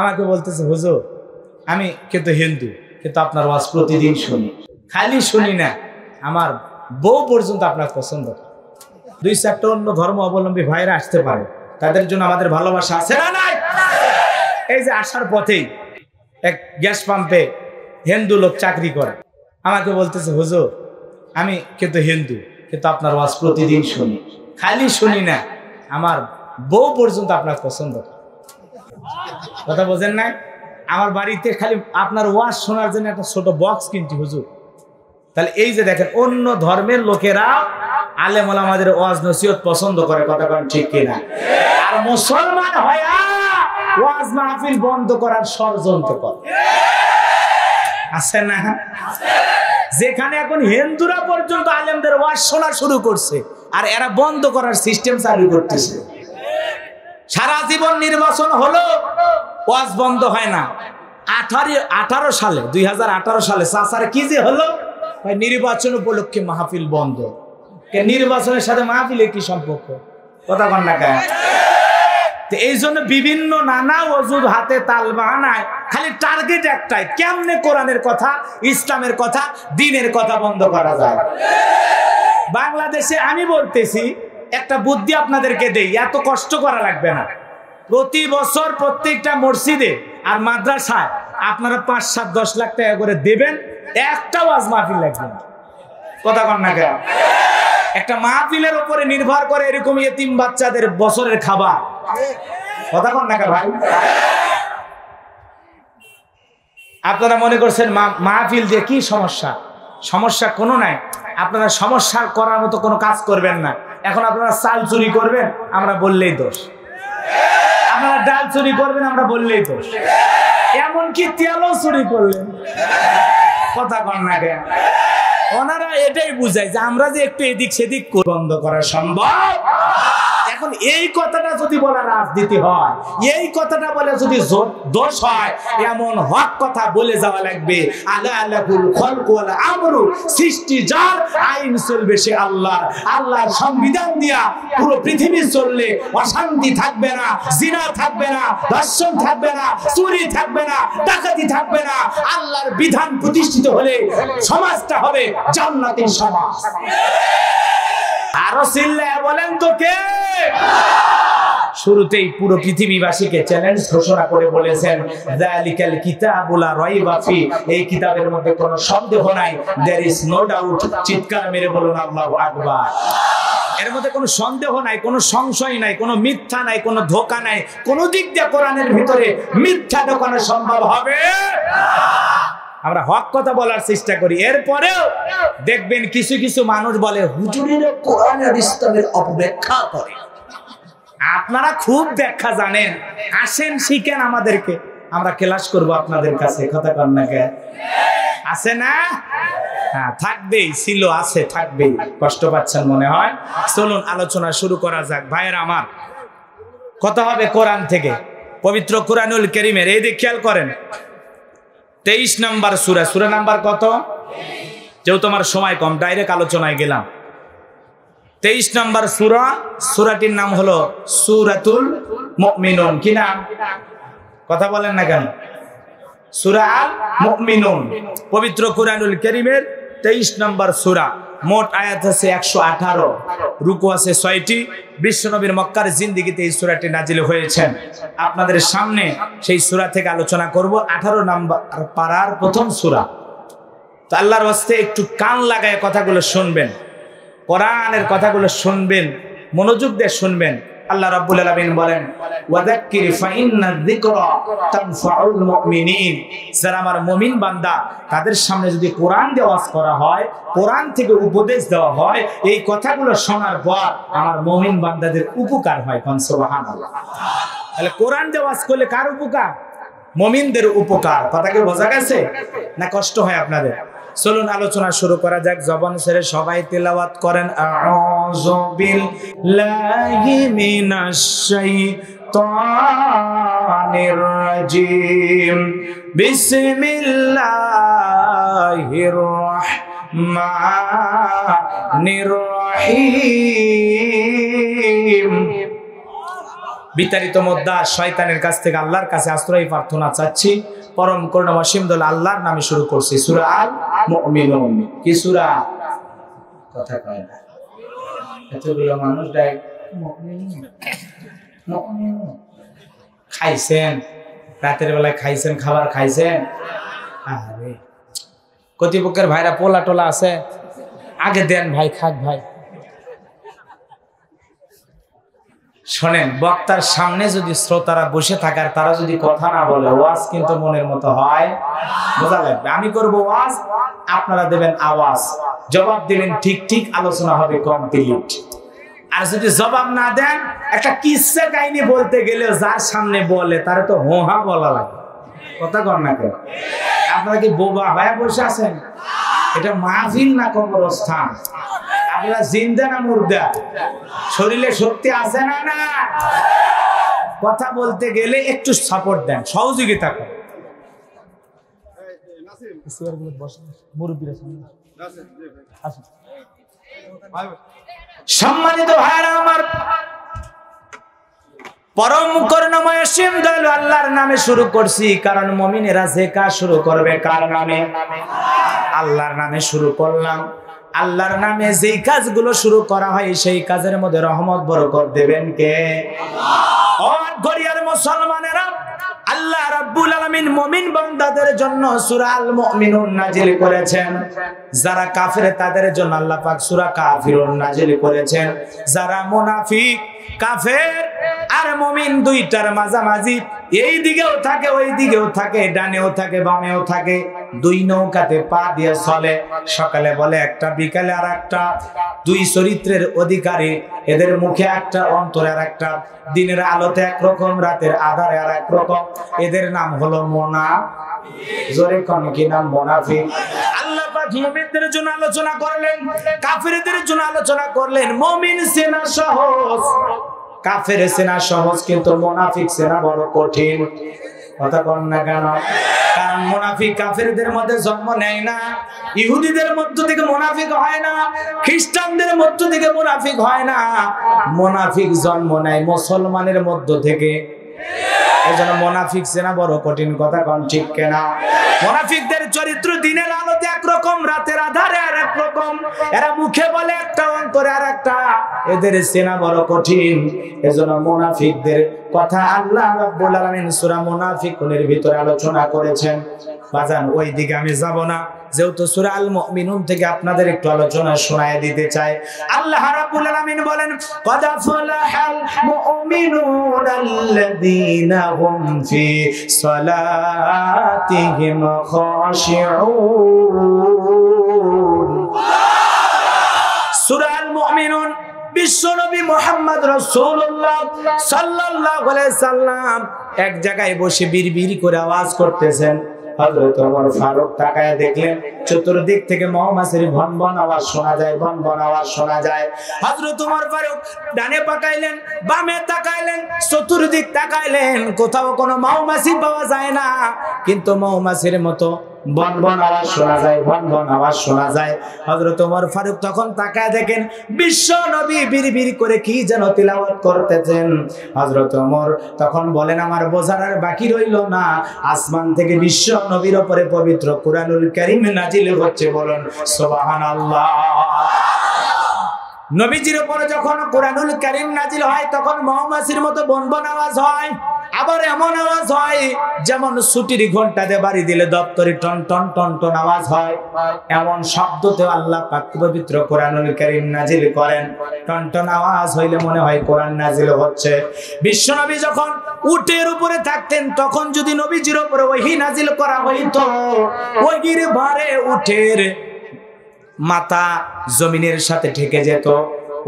আমাকে বলতেছে হুজুর আমি কিন্তু হিন্দু, কিন্তু আপনার ওয়াজ প্রতিদিন শুনি, খালি শুনি না, আমার বউ পর্যন্ত আপনার পছন্দ। 2-4টা অন্য ধর্ম অবলম্বী ভাইরা আসতে পারে, তাদের জন্য আমাদের ভালোবাসা আছে না নাই? এই যে আসার পথেই এক গ্যাস পাম্পে হিন্দু লোক চাকরি করে, আমাকে বলতেছে হুজুর আমি কিন্তু হিন্দু, কিন্তু আপনার ওয়াজ প্রতিদিন শুনি, খালি শুনি না, আমার বউ পর্যন্ত আপনার পছন্দ। কথা বোঝেন নাই? আমার বাড়িতে খালি আপনার ওয়াজ শোনার জন্য একটা ছোট বক্স কিনছি হুজুর। তাহলে এই যে দেখেন অন্য ধর্মের লোকেরা আলেম ওলামাদের ওয়াজ নসিহত পছন্দ করে, কথা বলেন ঠিক কিনা? আর মুসলমান হয়া ওয়াজ মাহফিল বন্ধ করার ষড়যন্ত্র করে, আছে না? যেখানে এখন হিন্দুরা পর্যন্ত আলেমদের ওয়াজ শোনা শুরু করছে, আর এরা বন্ধ করার সিস্টেম চালু করতেছে। সারা জীবন নির্বাচন হলো, ওয়াজ বন্ধ হয় না। 2018 সালে চাচার কি যে হলো, নির্বাচন উপলক্ষে মাহফিল বন্ধ। নির্বাচনের সাথে মাহফিলের কি সম্পর্ক? কথা কন না কেন? এই জন্য বিভিন্ন নানা ওজুদ হাতে তাল বাহানায় খালি টার্গেট একটাই, কেমনে কোরআনের কথা, ইসলামের কথা, দ্বীনের কথা বন্ধ করা যায়। বাংলাদেশে আমি বলতেছি একটা বুদ্ধি আপনাদেরকে দেই, এত কষ্ট করা লাগবে না। প্রতি বছর প্রত্যেকটা মসজিদে আর মাদ্রাসায় আপনারা 5-7-10 লাখ টাকা করে দেবেন, একটা ওয়াজ মাহফিল লাগবে না। কথা কন না কেন? একটা মাহফিলের উপরে নির্ভর করে এরকম ইতিম বাচ্চাদের বছরের খাবার। কথা কন না কেন ভাই? আপনারা মনে করছেন মাহফিল দিয়ে কি সমস্যা? সমস্যা কোনো নাই। আপনারা সমস্যা করার মতো কোনো কাজ করবেন না। এখন আপনারা চাল চুরি করবেন, আমরা বললেই দোষ। আপনারা ডাল চুরি করবেন, আমরা বললেই দোষ। এমনকি তেলও চুরি করলেন, কথা কন না কেন? ওনারা এটাই বুঝায় যে আমরা যে একটু এদিক সেদিক বন্ধ করা সম্ভব। এখন এই কথাটা যদি বলা রাজনীতি হয়, এই কথাটা বলে যদি দোষ হয়, এমন হক কথা বলে যাওয়া লাগবে। আলা আলাকুল খলকু ওয়াল আমরু, সৃষ্টি যার, আইন চলবে সে আল্লাহর। আল্লাহর সংবিধান দিয়া পুরো পৃথিবী চললে অশান্তি থাকবে না, জিনা থাকবে না, ধর্ষণ থাকবে না, চুরি থাকবে না, ডাকাতি থাকবে না। আল্লাহর বিধান প্রতিষ্ঠিত হলে সমাজটা হবে জান্নাতি সমাজ। আরো চিল্লায়া বলেন তো কে? শুরুতেই পুরো পৃথিবীবাসীকে চ্যালেঞ্জ ঘোষণা করে বলেছেন, যালিকাল কিতাবু লা রাইবা ফি, এই কিতাবের মধ্যে কোনো সন্দেহ নাই, देयर इज নো ডাউট। চিৎকার মেরে বলুন আল্লাহু আকবার। এর মধ্যে কোনো সন্দেহ নাই, কোনো সংশয় নাই, কোনো মিথ্যা নাই, কোনো ধোঁকা নাই। কোন দিক দিয়ে কোরআনের ভিতরে মিথ্যা ঢোকানো সম্ভব হবে না। আমরা হক কথা বলার চেষ্টা করি, এরপরেও দেখবেন কিছু কিছু মানুষ বলে হুজুরেরা কোরআন আর ইসলামের অপব্যাখ্যা করে। আপনারা খুব ব্যাখ্যা জানেন, আসেন শিখেন আমাদেরকে, আমরা ক্লাস করব আপনাদের কাছে। কথা কন না কে? আছে না? হ্যাঁ, থাকবেই, ছিল, আছে, থাকবেই। কষ্ট পাচ্ছেন মনে হয়। চলুন আলোচনা শুরু করা যাক। ভাইয়েরা আমার, কথা হবে কোরআন থেকে, পবিত্র কোরআনুল কারীমের। এই দিকে খেয়াল করেন, 23 নম্বর সূরা। সূরা নাম্বার কত? যেহেতু তোমার সময় কম, ডাইরেক্ট আলোচনায় গেলাম। 23 নম্বর সূরা। সূরাটির নাম হলো সূরাতুল মুমিনুন। কি নাম? কথা বলেন না কেন? সূরা আল মুমিনুন, পবিত্র কোরআনুল কারীমের 23 নম্বর সূরা। মোট আয়াত আছে 118, রুকু আছে 6টি। বিশ্বনবীর মক্কার জিন্দেগিতে এই সূরাটি নাজিল হয়েছেন। আপনাদের সামনে সেই সূরা থেকে আলোচনা করব। 18 নম্বর পারার প্রথম সূরা। তো আল্লাহর ওয়াস্তে একটু কান লাগায় কথাগুলো শুনবেন, কোরআনের কথাগুলো শুনবেন, মনোযোগ দিয়ে শুনবেন। আল্লাহ রাব্বুল আলামিন বলেন, ওয়াযাক্কির ফাইন্না যিকরা তানফাউল মুমিনিন। যারা আমার মুমিন বান্দা, তাদের সামনে যদি কোরআন দিয়ে ওয়াজ করা হয়, কোরআন থেকে উপদেশ দেওয়া হয়, এই কথাগুলো শোনার পর আমার মুমিন বান্দাদের উপকার হয়। কোন সুবহানাল্লাহ। তাহলে কোরআন দিয়ে ওয়াজ করলে কার উপকার? মুমিনদের উপকার। কথা কি বোঝা গেছে না কষ্ট হয় আপনাদের? চলুন আলোচনা শুরু করা যাক। জবান ছেড়ে সবাই তেলাওয়াত করেন, আউযু বিল্লাহি মিনাশ শাইতানির রাজিম, বিসমিল্লাহির রাহমানির রাহিম, বিতাড়িত মুদ্রা শয়তানের কাছ থেকে আল্লাহর কাছে আশ্রয় প্রার্থনা চাচ্ছি। পরম করুণাময় অসীম দয়ালু আল্লাহর নামে শুরু করছি। সূরা আল মুমিনুন। কি সূরা? কথা কয় না, এতগুলো মানুষ ডাক মুমিনুন মুমিনুন। খাইছেন রাতের বেলায়, খাইছেন খাবার খাইছেন? আরে কর্তৃপক্ষের ভাইরা পোলা টোলা আছে, আগে দেন ভাই, খাক ভাই। শোনেন, বক্তার সামনে যদি শ্রোতারা বসে থাকে আর তারা যদি কথা না বলে, ওয়াজ কিন্তু মনের মতো হয়। বোঝা লাগবে, আমি করব ওয়াজ, আপনারা দেবেন আওয়াজ, জবাব দিবেন ঠিক ঠিক, আলোচনা হবে কমপ্লিট। আর যদি জবাব না দেন, একটা কিসসা কাহিনী বলতে গেলে যার সামনে বলে তারা তো হোহা বলা লাগে। কথা কর না কেন? আপনারা কি বোবা হয়ে বসে আছেন? এটা মাহফিল না কবরস্থান। আপনারা জিন্দা না মুর্দা? শরীরে শক্তি আছে না? না, কথা বলতে গেলে একটু সাপোর্ট দেন, সহযোগিতা করেন। সম্মানিত ভাইরা আমার, পরম করুণাময় অসীম দয়ালু আল্লাহর নামে শুরু করছি, কারণ মুমিনেরা যে কাজ শুরু করবে কার নামে? আল্লাহর নামে শুরু করলাম। আল্লাহর নামে যেই কাজগুলো শুরু করা হয় সেই কাজের মধ্যে রহমত বরকত দেবেন কে? ও গরিয়ার মুসলমানেরা, আল্লাহ রাব্বুল আলামিন মুমিন বান্দাদের জন্য সূরা আল মুমিনুন নাজিল করেছেন। যারা কাফের তাদের জন্য আল্লাহ পাক সূরা কাফিরুন নাজিল করেছেন। যারা মুনাফিক, কাফের আর মুমিন দুইটার মাঝামাঝি, এই দিকেও থাকে ওই দিকেও থাকে, ডানেও থাকে বামেও থাকে, দুই নৌকাতে পা দিয়ে চলে। সকালে বলে একটা, বিকালে আর একটা। দুই চরিত্রের অধিকারী, এদের মুখে একটা, অন্তরে আর একটা, দিনের আলোতে একরকম, রাতের আধারে আর একরকম। এদের নাম হলো মুনাফিক। জোরে কোন কি নাম? মুনাফিক। আল্লাহ পাক মুমিনদের জন্য আলোচনা করলেন, কাফেরদের জন্য আলোচনা করলেন। মুমিন চেনা সহজ, কাফের চেনা সহজ, কিন্তু মুনাফিক চেনা বড় কঠিন। কথা বল না কেন? কারণ মুনাফিক কাফেরদের মধ্যে জন্ম নেয় না, ইহুদিদের মধ্য থেকে মুনাফিক হয় না, খ্রিস্টানদের মধ্য থেকে মুনাফিক হয় না। মুনাফিক জন্ম নেয় মুসলমানের মধ্য থেকে। এজন্য মুনাফিক চেনা বড় কঠিন। কথা কোন ঠিক কেনা? মুনাফিকদের চরিত্র দিনের আলোতে একরকম, রাতের আধারে আর একরকম। এরা মুখে বলে একটা, অন্তরে আর একটা। এদের চেনা বড় কঠিন। এজন্য মুনাফিকদের কথা আল্লাহ রাব্বুল আলামিন সূরা মুনাফিকুনের ভিতরে আলোচনা করেছেন। বাজান ওই দিকে আমি যাব না, যেহেতু সূরা আল মুমিনুন থেকে আপনাদের একটু আলোচনা শোনায় দিতে চাই। আল্লাহ রাব্বুল আলামিন বলেন, কদ আফলাহাল মুমিনুনাল্লাযীনা হুম ফি সালাতিহিম খাশিউন। সূরা আল মুমিনুন, বিশ্বনবী মুহাম্মদ রাসূলুল্লাহ সাল্লাল্লাহু আলাইহি সাল্লাম এক জায়গায় বসে বিড়বিড় করে আওয়াজ করতেছেন। হযরত ওমর ফারুক তাকায় দেখলেন চতুর্দিক থেকে মৌমাছির ভনভন আওয়াজ শোনা যায়, ভনভন আওয়াজ শোনা যায়। হযরত ওমর ফারুক ডানে তাকাইলেন, বামে তাকাইলেন, চতুর্দিক তাকাইলেন, কোথাও কোনো মৌমাছি পাওয়া যায় না, কিন্তু মৌমাছির মতো ভনভন আওয়াজ শোনা যায়, ভনভন আওয়াজ শোনা যায়। হযরত ওমর ফারুক তখন তাকায় দেখেন বিশ্ব নবী বিড়বিড় করে কি যেন তিলাওয়াত করতেছেন। হযরত ওমর তখন বলেন, আমার বোঝার আর বাকি রইল না, আসমান থেকে বিশ্ব নবীর উপরে পবিত্র কুরআনুল কারীম নাজিল হচ্ছে। বলুন সুবহানাল্লাহ। নবীজির উপরে যখন কুরআনুল কারীম নাজিল হয় তখন মৌমাছির মতো ভনভন আওয়াজ হয়, আবার এমন আওয়াজ হয় যেমন ছুটির ঘন্টাতে বাড়ি দিলে দপ্তরে টন টন টন টন আওয়াজ হয়। এমন শব্দতে আল্লাহ পাক পবিত্র কুরআনুল কারীম নাজিল করেন। টন টন আওয়াজ হইলে মনে হয় কোরআন নাজিল হচ্ছে। বিশ্বনবী যখন উটের উপরে থাকতেন তখন যদি নবীজির উপরে ওহী নাজিল করা হইতো, ওহীর ভারে উটের মাথা জমিনের সাথে ঠেকে যেত,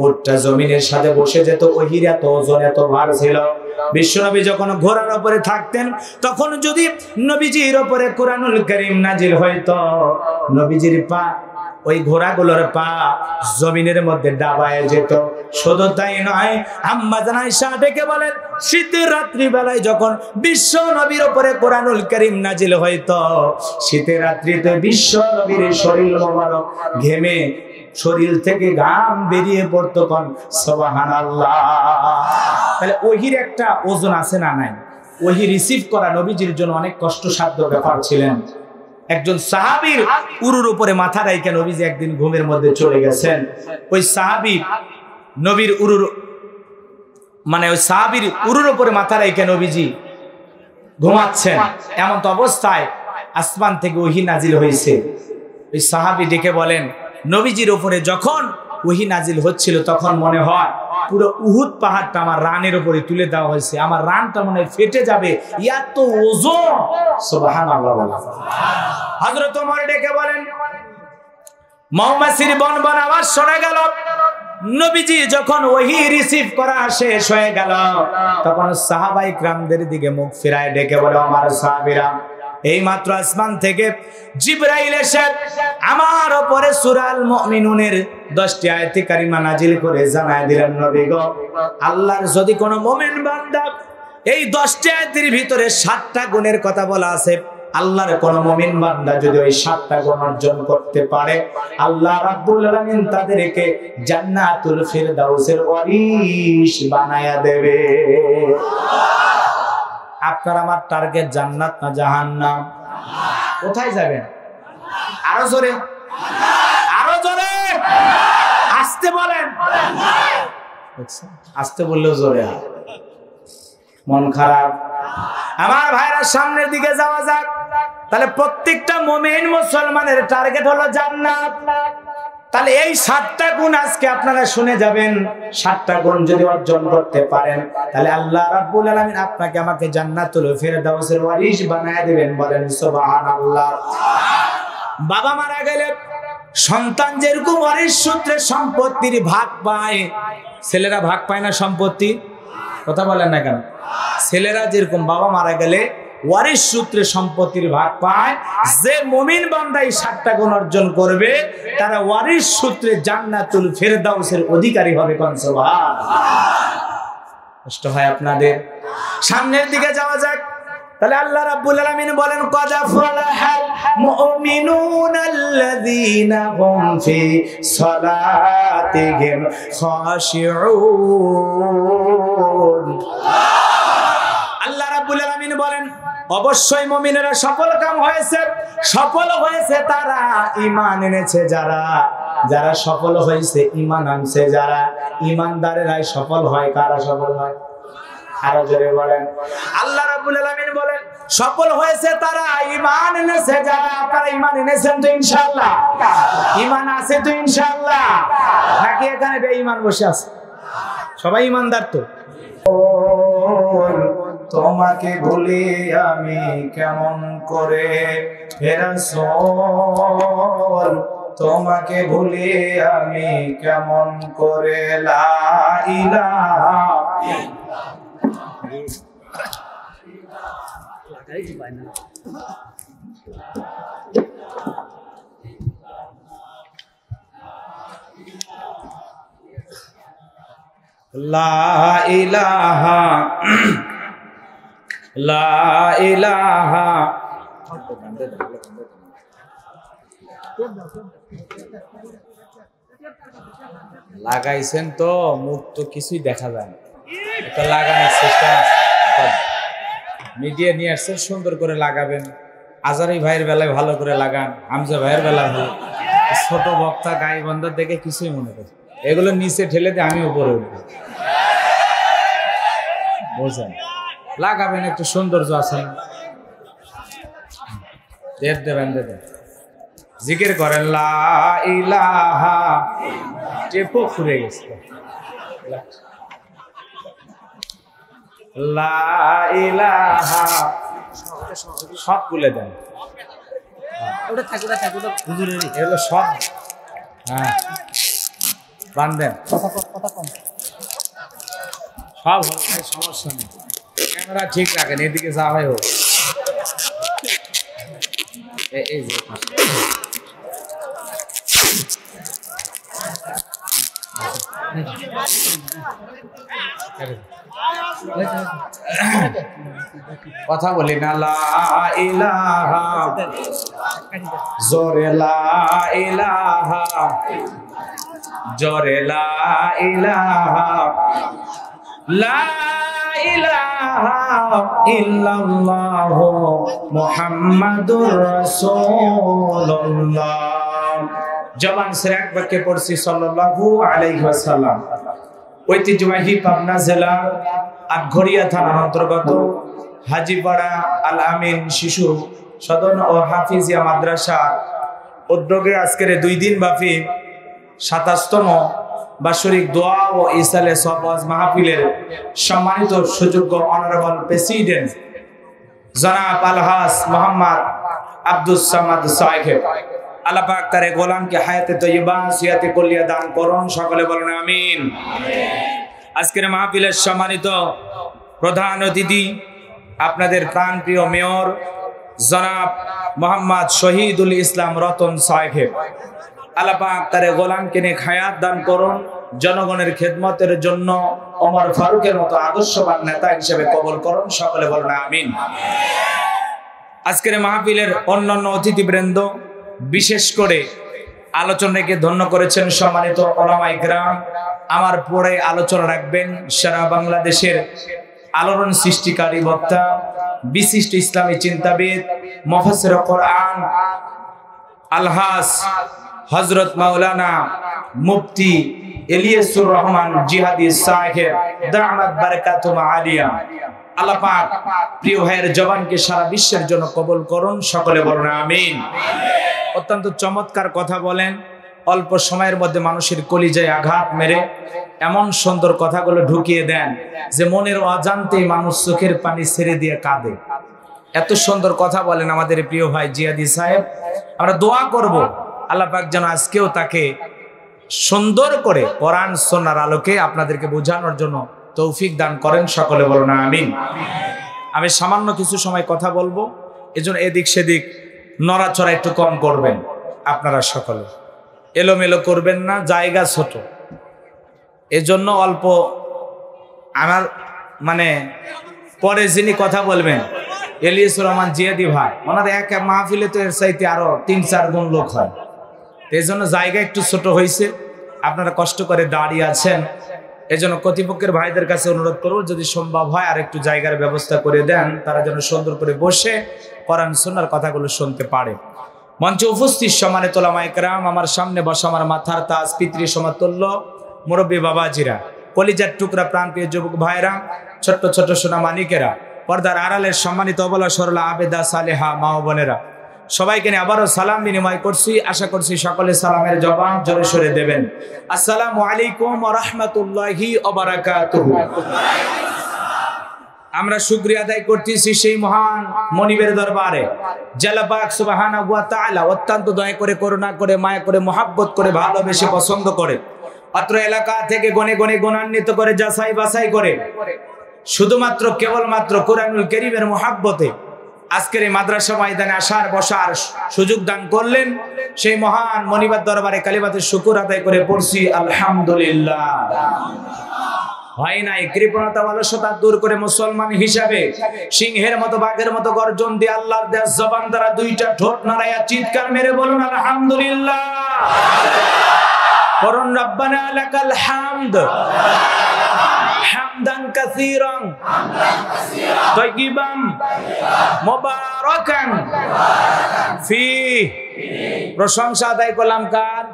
উটটা জমিনের সাথে বসে যেত। ওহীর এত ওজন, এত ভার ছিল। বিশ্বনবী যখন ঘোড়ার উপরে থাকতেন তখন যদি নবীজির উপরে কুরআনুল কারীম নাজিল হইতো, নবীজির পা, ওই ঘোড়াগুলোর পা জমিনের মধ্যে দাবায় যেত। শুধু তাই নয়, আম্মা জান আয়েশা ডেকে বলেন, শীতের রাত্রি বেলায় যখন বিশ্ব নবীর উপরে কুরআনুল কারীম নাজিল হইতো, শীতের রাত্রিতে বিশ্ব নবীর শরীর মোবারক ঘেমে শরীর থেকে ঘাম বেরিয়ে পড়তো। কোন সুবহানাল্লাহ। তাহলে ওহির একটা ওজন আছে না নাই? ওহি রিসিভ করা নবীজির জন্য অনেক কষ্টসাধ্য ব্যাপার ছিলেন। একজন সাহাবীর উরুর উপরে মাথা রাইখা নবীজি একদিন ঘুমের মধ্যে চলে গেছেন। ওই সাহাবী নবীর উরুর ওই সাহাবীর উরুর উপরে মাথা রাইখা নবীজি ঘুমাচ্ছেন। এমন তো অবস্থায় আসমান থেকে ওহী নাজিল হয়েছে। ওই সাহাবী ডেকে বলেন, নবীজির উপরে যখন ওহী নাজিল হচ্ছিল তখন মনে হয় পুরো উহুদ পাহাড়টা আমার রানের উপরে তুলে দেওয়া হয়েছে, আমার রানটা মনে হয় ফেটে যাবে, এত ওজন। সুবহানাল্লাহ। হযরত ওমর ডেকে বলেন, মৌমাছির বনবন আওয়াজ শোনা গেল। নবীজি যখন ওহী রিসিভ করা শেষ হয়ে গেল তখন সাহাবায়ে কিরামদের দিকে মুখ ফিরায় ডেকে বলে, আমার সাহাবীরা, এই মাত্র আসমান থেকে জিবরাইল এসে আমার উপরে সূরা আল মুমিনুনের 10টি আয়াতে কারিমা নাজিল করে জানায় দিলেন, নবী গো, আল্লাহর যদি কোনো মুমিন বান্দা এই 10টি আয়াতের ভিতরে 7টা গুণের কথা বলা আছে, আল্লাহর কোন মুমিন বান্দা যদি ওই 7টা গুণ অর্জন করতে পারে, আল্লাহ রাব্বুল আলামিন তাদেরকে জান্নাতুল ফিরদাউসের ওয়ারিশ বানায়া দেবে। আপনার আমার টার্গেট জান্নাত না জাহান্নাম? কোথায় যাবেন? আরো জোরে, আরো জোরে, আস্তে বলেন। আস্তে বললেও জোরে। মন খারাপ? আমার ভাইরা, সামনের দিকে যাওয়া যাক। তাহলে প্রত্যেকটা মুমিন মুসলমানের টার্গেট হলো জান্নাত। তাহলে এই 7টা গুণ আজকে আপনারা শুনে যাবেন। 7টা গুণ যদি অর্জন করতে পারেন তাহলে আল্লাহ রাব্বুল আলামিন আপনাকে আমাকে জান্নাতুল ফিরদাউসের ওয়ারিশ বানায় দিবেন। বলেন সুবহানাল্লাহ। বাবা মারা গেলে সন্তান যেরকম ওয়ারিশ সূত্রে সম্পত্তির ভাগ পায়, ছেলেরা ভাগ পায় না সম্পত্তি? কথা বলেন না কেন? ছেলেরা যেরকম বাবা মারা গেলে ওয়ারিশ সূত্রে সম্পত্তির ভাগ পায়, যে মুমিন বান্দা এই 7টা গুণ অর্জন করবে তারা ওয়ারিশ সূত্রে জান্নাতুল ফিরদাউসের অধিকারী হবে। কোন সুবহানাল্লাহ। কষ্ট হয় আপনাদের? সামনের দিকে যাওয়া যাক। তাহলে আল্লাহ রাব্বুল আলামিন বলেন, ক্বাদ আফলাহাল মুমিনুনাল্লাযীনা হুম ফি সালাতিহিম খাশিউন। আল্লাহ রাব্বুল আলামিন বলেন, অবশ্যই মুমিনেরা সফল কাম হয়েছে। সফল হয়েছে তারা ঈমান এনেছে যারা, যারা সফল হয়েছে ঈমান আনছে যারা। ঈমানদারেরাই সফল হয়। কারা সফল হয়? আরো জোরে বলেন। আল্লাহ রাব্বুল আলামিন বলেন, সফল হয়েছে তারা ঈমান এনেছে যারা। আপনারা ঈমান এনেছেন তো ইনশাআল্লাহ? ঈমান আছে তো ইনশাআল্লাহ? নাকি এখানে বেঈমান বসে আছে? সবাই ঈমানদার তো? তোমাকে ভুলি আমি কেমন করে হে রাসূল, তোমাকে ভুলি আমি কেমন করে। লা ইলাহা লা ইলাহা লা ইলাহা। লাগাইছেন তো, মুখ তো কিছুই দেখা যায় না। এটা লাগানোর চেষ্টা মিডিয়া নিয়ে আসছেন, সুন্দর করে লাগাবেন। আজারি ভাইয়ের বেলায় ভালো করে লাগান, হামজা ভাইয়ের বেলায় ভালো। ছোট বক্তা গাইবন্ধা দেখে কিছুই মনে করে, এগুলো নিচে ঠেলে দিয়ে আমি উপরে উঠবো। বোঝেন? লাগাবেন, একটু সৌন্দর্য আছে। দেবেন জিকির করেন, লা ইলাহা। টেপো ফুরে গেছে। লা ইলাহা। সব খুলে দেন। এগুলো সব, হ্যাঁ, বান্ধেন। সব সমস্যা নেই। ক্যামেরা ঠিক রাখেন, এদিকে যা হয় হোক। এই যে কথা বলি না, লা ইলাহা, জোরে লা ইলাহা, জোরে লা ইলাহা, লা ইলাহা ইল্লাল্লাহু মুহাম্মাদুর রাসূলুল্লাহ। জবান ছেড়ে এক বাক্যে পড়ছি সাল্লাল্লাহু আলাইহি ওয়াসাল্লাম। ঐতিহ্যবাহী পাবনা জেলা আটঘরিয়া থানার অন্তর্গত হাজীপাড়া আল আমিন শিশু সদন ও হাফিজিয়া মাদ্রাসা উদ্যোগে আজকের 2 দিন ব্যাপী 27তম বাৎসরিক দোয়া ও ইসালে সওয়াজ মাহফিলের সম্মানিত সুযোগ্য অনারেবল প্রেসিডেন্ট জনাব আলহাজ মোহাম্মদ আব্দুস সামাদ সাহেব, আল্লাহ পাক তার গোলামকে হায়াতে তৈয়বা সিয়াতে কুল্লিয়া দান করুন, সকলে বলুন আমিন। আজকের মাহফিলের সম্মানিত প্রধান অতিথি আপনাদের প্রাণপ্রিয় মেয়র জনাব মোহাম্মদ শহীদুল ইসলাম রতন সাহেব, আল্লাহ পাক তার গোলামকে নিয়ে হায়াত দান করুন, জনগণের খেদমতের জন্য ওমর ফারুকের মতো আদর্শবান নেতা হিসেবে কবুল করুন, সকলে বলুন আমিন। আজকের মাহফিলের অন্যান্য অতিথিবৃন্দ, বিশেষ করে আলোচনাকে ধন্য করেছেন সম্মানিত ওলামায়ে কেরাম। আমার পরে আলোচনা রাখবেন সারা বাংলাদেশের আলোড়ন সৃষ্টিকারী বক্তা, বিশিষ্ট ইসলামী চিন্তাবিদ, মুফাসসির কোরআন আলহাজ হযরত মাওলানা মুফতি ইলিয়াসুর রহমান জিহাদি সাহেব দামাত বারাকাতুহু আলিয়া। আল্লাহ পাক প্রিয় ভাইয়ের জবানকে সারা বিশ্বের জন্য কবুল করুন, সকলে বলুন আমিন। অত্যন্ত চমৎকার কথা বলেন, অল্প সময়ের মধ্যে মানুষের কলিজায় আঘাত মেরে এমন সুন্দর কথাগুলো ঢুকিয়ে দেন যে মনের অজান্তেই মানুষ চোখের পানি ছেড়ে দিয়ে কাঁদে। এত সুন্দর কথা বলেন আমাদের প্রিয় ভাই জিহাদি সাহেব। আমরা দোয়া করব আল্লাহ পাক যেন আজকেও তাকে সুন্দর করে কোরআন সুন্নাহর আলোকে আপনাদেরকে বোঝানোর জন্য তৌফিক দান করেন, সকলে বলুন আমিন। আমি সামান্য কিছু সময় কথা বলবো, এজন্য এদিক সেদিক নড়াচড়া একটু কম করবেন। আপনারা সকলে এলোমেলো করবেন না, জায়গা ছোট, এজন্য অল্প। আমার মানে পরে যিনি কথা বলবেন ইলিয়াসুর রহমান জিহাদি ভাই, ওনার এক মাহফিলে তো এর চাইতে আরো 3-4 গুণ লোক হয়, এই জন্য জায়গা একটু ছোট হয়েছে। আপনারা কষ্ট করে দাঁড়িয়ে আছেন, এজন্য কর্তৃপক্ষের ভাইদের কাছে অনুরোধ করব যদি সম্ভব হয় আর একটু জায়গার ব্যবস্থা করে দেন, তারা যেন সুন্দর করে বসে কোরআন সুন্নাহর কথাগুলো শুনতে পারে। মঞ্চে উপস্থিত সম্মানিত ওলামায়ে কেরাম, আমার সামনে বসা আমার মাথার তাজ, পিতৃ সমতুল্য মুরব্বী বাবাজিরা, কলিজার টুকরা প্রাণপ্রিয় যুবক ভাইরা, ছোট্ট ছোট সোনা মানিকেরা, পর্দার আড়ালের সম্মানিত অবলা সরলা আবেদা সালেহা মা ও বোনেরা, সবাইকে নিয়ে আবারও সালাম বিনিময় করছি। আশা করছি সকলে সালামের জবাব জোরে সোরে দেবেন। আসসালামু আলাইকুম ওয়া রাহমাতুল্লাহি ওয়া বারাকাতুহু। আমরা শুকরিয়া আদায় করতেছি সেই মহান মনিবের দরবারে, আল্লাহ পাক সুবহানাহু ওয়া তাআলা অত্যন্ত দয়া করে, করুণা করে, মায়া করে, মহব্বত করে, ভালোবেসে, পছন্দ করে, অত্র এলাকা থেকে গনে গনে গুণান্বিত করে, যাচাই বাছাই করে, শুধুমাত্র কেবলমাত্র কোরআনুল কারীমের মহব্বতে আজকের এই মাদ্রাসা ময়দানে আসার বসার সুযোগ দান করলেন। সেই মহান মনিবের দরবারে কালিমাতুশ শুকর আদায় করে পড়ছি আলহামদুলিল্লাহ। হয় নাই কৃপণতা অলসতা দূর করে মুসলমান হিসাবে সিংহের মতো বাঘের মতো গর্জন দিয়ে আল্লাহর দেয়া জবান দ্বারা 2টা ঠোঁট নাড়াইয়া চিৎকার মেরে বলুন আলহামদুলিল্লাহ। করুন রব্বানা লাকাল হামদ হামদান কাসীরান তাইয়িবান মুবারাকান ফি। প্রশংসা আদায় করলাম কার?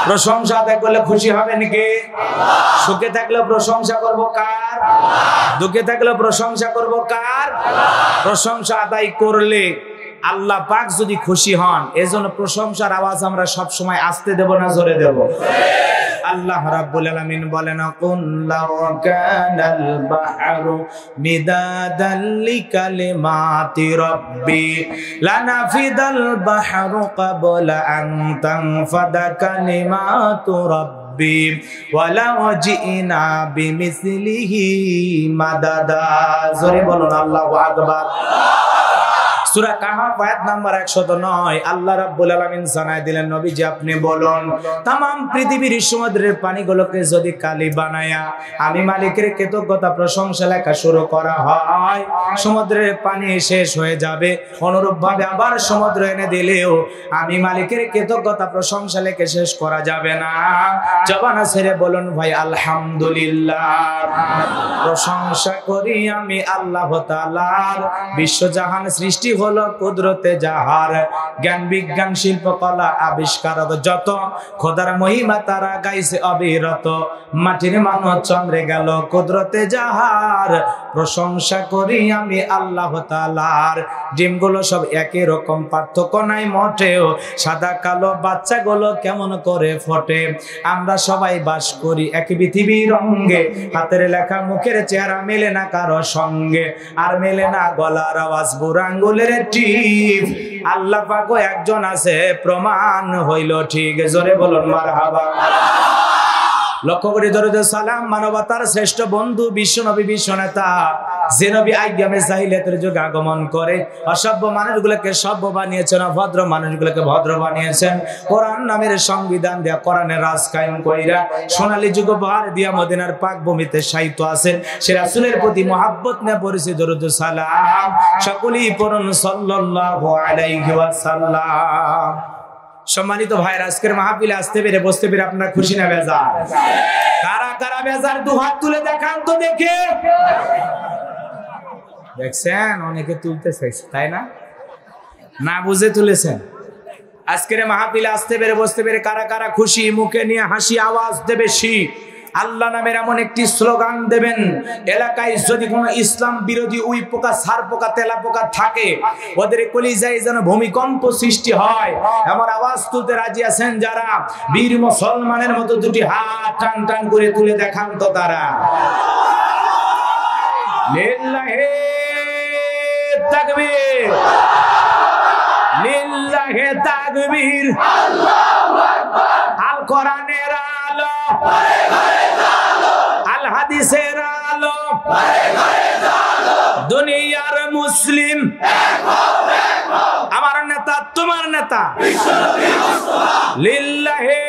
প্রশংসা আদায় করলে খুশি হবেন কে? সুখে থাকলে প্রশংসা করব কার? দুঃখে থাকলে প্রশংসা করব কার? প্রশংসা আদায় করলে আল্লাহ পাক যদি খুশি হন, এজন্য প্রশংসার আওয়াজ আমরা সব সময় আস্তে দেব না জোরে দেব? আল্লাহ রাব্বুল আলামিন বলেন কুল লাউ কানাল বাহরু মিদাদাল লিকালিমাতি রাব্বি লানাফিদাল বাহরু ক্বাবলা আন তানফাদা কালিমাতু রাব্বি ওয়ালাউ জিনা বিমিসলিহি মাদাদা। জোরে বলুন আল্লাহু আকবার। সূরা কাহাফ আয়াত নাম্বার 109 আল্লাহ রাব্বুল আলামিন জানায় দিলেন, নবীজি আপনি বলুন, তাম পৃথিবীর সমুদ্রের পানিগুলোকে যদি কালি বানায়া আমি মালিকের কৃতজ্ঞতা প্রশংসা লেখা শুরু করা হয়, সমুদ্রের পানি শেষ হয়ে যাবে। অনুরূপ ভাবে আবার সমুদ্র এনে দিলেও আমি মালিকের কৃতজ্ঞতা প্রশংসা লেখে শেষ করা যাবে না। জবানা ছেড়ে বলুন ভাই আলহামদুলিল্লাহ। প্রশংসা করি আমি আল্লাহ তাআলার, বিশ্বজাহান সৃষ্টি হলো কুদরতে যাহার, জ্ঞান বিজ্ঞান শিল্প কলা আবিষ্কার যত, খোদার মহিমা তারা গাইছে অবিরত, মাটির মানব চন্দ্রে গেল কুদরতে যাহার, প্রশংসা করি আমি আল্লাহ তাআলার। ডিমগুলো সব একই রকম, পার্থক্য নাই মোটেও, সাদা কালো বাচ্চাগুলো কেমন করে ফোটে। আমরা সবাই বাস করি এক পৃথিবীর অঙ্গে, হাতের লেখা মুখের চেহারা মেলে না কারো সঙ্গে, আর মেলে না গলার আওয়াজ বুড়ো আঙ্গুলের টিপ। আল্লাহ পাকও একজন আছে, প্রমাণ হইল ঠিক। জোরে বলুন মারহাবা। লক্ষ্য করে দরুদ সালাম মানবতার শ্রেষ্ঠ বন্ধু বিশ্বনবী বিশ্বনেতা, যে নবী আইয়ামে জাহিলিয়াতের যুগে আগমন করে অসভ্য মানুষগুলোকে সভ্য বানিয়েছেন, অভদ্র মানুষগুলোকে ভদ্র বানিয়েছেন। কোরআন নামের সংবিধান দিয়া কোরআনের রাজ কায়েম কইরা সোনালী যুগ উপহার দিয়া মদিনার পাক ভূমিতে শায়িত আছেন। সে রাসূলের প্রতি মহব্বত নিয়ে পড়েছে দরুদ সালাম। সকলেই পড়ুন সাল্লাল্লাহু আলাইহি ওয়াসাল্লাম। সম্মানিত ভাইরা, আজকের মাহফিলে আসতে পেরে বসতে পেরে আপনারা খুশি না বেজার? কারা কারা বেজার দু হাত তুলে দেখান তো দেখে। দেখছেন অনেকে তুলতে চাইছে, তাই না? না বুঝে তুলেছেন। আজকের মাহফিলে আসতে পেরে বসতে পেরে কারা কারা খুশি? মুখে নিয়ে হাসি আওয়াজ দেবে বেশি। আল্লাহ নামের এমন একটি স্লোগান দেবেন, এলাকায় যদি কোনো ইসলাম বিরোধী উই পোকা, সার পোকা, তেলা পোকা থাকে, ওদের কলিজায় যেন ভূমিকম্প সৃষ্টি হয়। আমার আওয়াজ তুলতে রাজি আছেন যারা? বীর মুসলমানের মতো দুটি হাত টান টান করে তুলে দেখান তো তারা। লিল্লাহি তাকবীর, লিল্লাহি তাকবীর, আল্লাহু আকবার। আল কোরআনের আলো, আল হাদিসের আলো, দুনিয়ার মুসলিম আমার নেতা, তোমার নেতা লিল্লাহি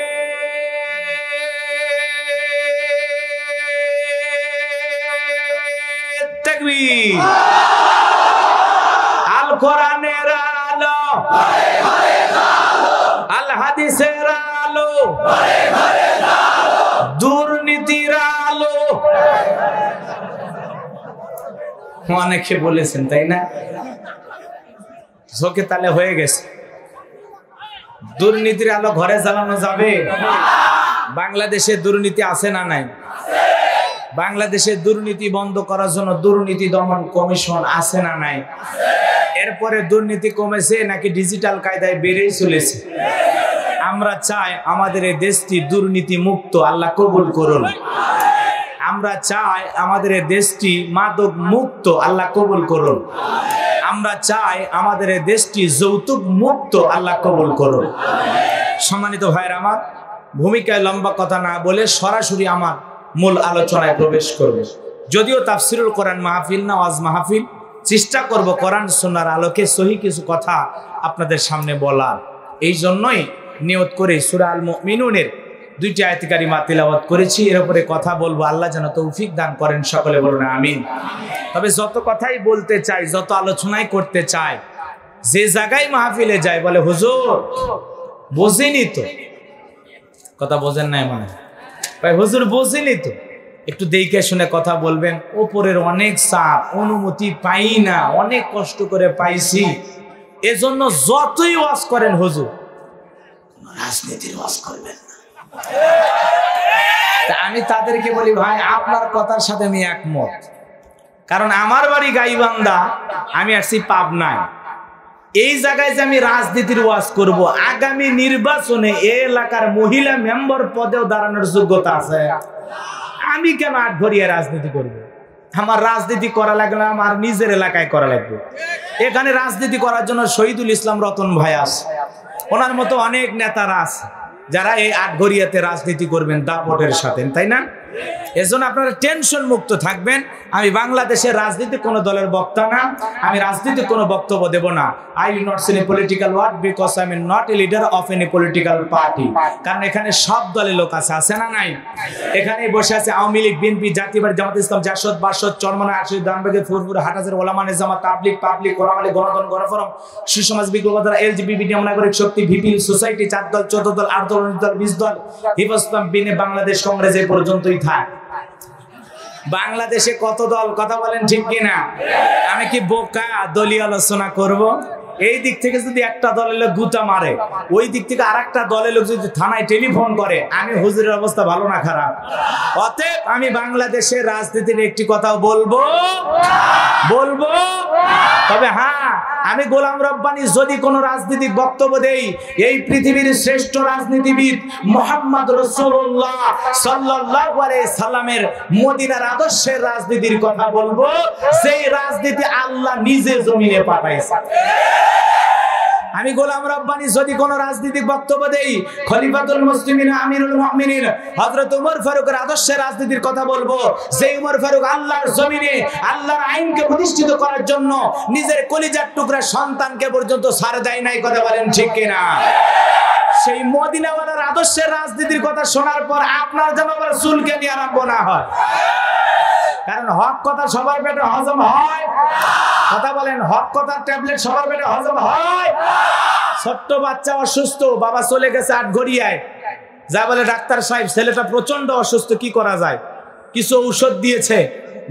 তাকবীর। আল কোরআনের আলো, আল হাদিসের আলো, দুর্নীতির আলো। অনেকে বলেছেন তাই না? ঝোঁকে তালে হয়ে গেছে। দুর্নীতির আলো ঘরে জ্বালানো যাবে? বাংলাদেশে দুর্নীতি আছে না নাই? বাংলাদেশে দুর্নীতি বন্ধ করার জন্য দুর্নীতি দমন কমিশন আছে না নাই? এরপরে দুর্নীতি কমেছে নাকি ডিজিটাল কায়দায় বেড়েই চলেছে? আমরা চাই আমাদের এই দেশটি দুর্নীতি মুক্ত, আল্লাহ কবুল করুন। আমরা চাই আমাদের এই দেশটি মাদক মুক্ত, আল্লাহ কবুল করুন। আমরা চাই আমাদের এই দেশটি যৌতুক মুক্ত, আল্লাহ কবুল করুন। সম্মানিত ভাইরা আমার, ভূমিকায় লম্বা কথা না বলে সরাসরি আমার মূল আলোচনায় প্রবেশ করব। যদিও তাফসিরুল কোরআন মাহফিল না, ওয়াজ মাহফিল, চেষ্টা করব কোরআন সুন্নাহর আলোকে সহি কিছু কথা আপনাদের সামনে বলার। এই জন্যই নিয়ত করে সূরা আল মুমিনুনের 2টি আয়াত কারিমা তিলাওয়াত করেছি। এর উপরে কথা বলবো, আল্লাহ যেন তৌফিক দান করেন। সকলে বলুন আমিন। তবে যত কথাই বলতে চাই, যত আলোচনাই করতে চাই, যে জায়গায় মাহফিলে যায় বলে হুজুর বোঝেনি তো, কথা বোঝেন নাই মানে ভাই, হুজুর বোঝেনি তো, একটু দেখে শুনে কথা বলবেন। উপরের অনেক চাপ, অনুমতি পাই না, অনেক কষ্ট করে পাইছি, এজন্য যতই ওয়াজ করেন হুজুর রাজনীতির ওয়াজ করবেন না। আমি তাদেরকে বলি ভাই আপনার কথার সাথে আমি একমত, কারণ আমার বাড়ি গাইবান্ধা, আমি আসছি পাবনায়। এই জায়গায় যে আমি রাজনীতির ওয়াজ করব, আগামী নির্বাচনে এই এলাকার মহিলা মেম্বার পদেও দাঁড়ানোর যোগ্যতা আছে। আমি কেন আটঘরিয়া রাজনীতি করব? আমার রাজনীতি করা লাগলে আমার নিজের এলাকায় করা লাগবে। এখানে রাজনীতি করার জন্য শহীদুল ইসলাম রতন ভাই আছে, ওনার মতো অনেক নেতারা আছে যারা এই আটঘরিয়াতে রাজনীতি করবেন দাপটের সাথে, তাই না? এজন্য আপনারা টেনশন মুক্ত থাকবেন। আমি বাংলাদেশের রাজনীতি কোনো দলের বক্তা না, আমি রাজনীতি কোনো বক্তব্য দেব না। I will not say political word because I am not a leader of any political party. কারণ এখানে সব দলের লোক আছে না নাই? এখানে বসে আছে আওয়ামী লীগ, বিএনপি, জাতীয়বাদী, জামাত ইসলাম, জাসদ, বাসদ, চরমনা, আরশাদ, দানবাগে, ফুরফুর, হাটাজার, ওলামা নিজামাত, পাবলিক, ওলামা লীগ, গণতন্ত্র, গণফোরাম, সুসমাজ, বিজ্ঞতা, এলজিবিটি, নাগরিক শক্তি, ভিপি সোসাইটি, 4 দল, 14 দল, 8 দল, 19 দল, 20 দল, হিফাজত বিনে বাংলাদেশ কংগ্রেস এই পর্যন্তই থাক। বাংলাদেশে কত দল, কথা বলেন ঠিক কিনা? আমি কি বোকা দলীয় আলোচনা করব? এই দিক থেকে যদি একটা দলের লোক গুতা মারে, ওই দিক থেকে আরেকটা দলের লোক যদি থানায় টেলিফোন করে, আমি হুজুরের অবস্থা ভালো না খারাপ? অতএব আমি বাংলাদেশের রাজনীতির একটি কথা বলবো, তবে হ্যাঁ, আমি গোলাম রব্বানী যদি কোনো রাজনৈতিক বক্তব্য দেই, এই পৃথিবীর শ্রেষ্ঠ রাজনীতিবিদ মুহাম্মদ রাসূলুল্লাহ সাল্লাল্লাহু আলাইহি সাল্লামের মদিনার আদর্শের রাজনীতির কথা বলবো, সেই রাজনীতি আল্লাহ নিজে জমিনে পাঠাইছে। আমি গোলাম রব্বানী যদি কোন রাজনৈতিক বক্তব্য দেই, খলিফাতুল মুসলিমিন আমিরুল মুমিনিন হযরত ওমর ফারুকের আদর্শের রাজনীতির কথা বলবো, যে ওমর ফারুক আল্লাহর জমিনে আল্লাহর আইনকে প্রতিষ্ঠিত করার জন্য নিজের কলিজার টুকরা সন্তানকে পর্যন্ত ছাড় দেয় নাই, কথা বলেন ঠিক কিনা? সেই মদিনাওয়ালার আদর্শের রাজনীতির কথা শোনার পর আপনার যেন আবার চুলকে নিয়ে আরম্ভ না হয়। কারণ হক কথা সবার পেটে হজম হয়, কথা বলেন, হক কথার ট্যাবলেট সবার পেটে হজম হয়। ছোট্ট বাচ্চা অসুস্থ, বাবা চলে গেছে আটঘরিয়ায়, যা বলে ডাক্তার সাহেব ছেলেটা প্রচন্ড অসুস্থ, কি করা যায়? কিছু ঔষধ দিয়েছে,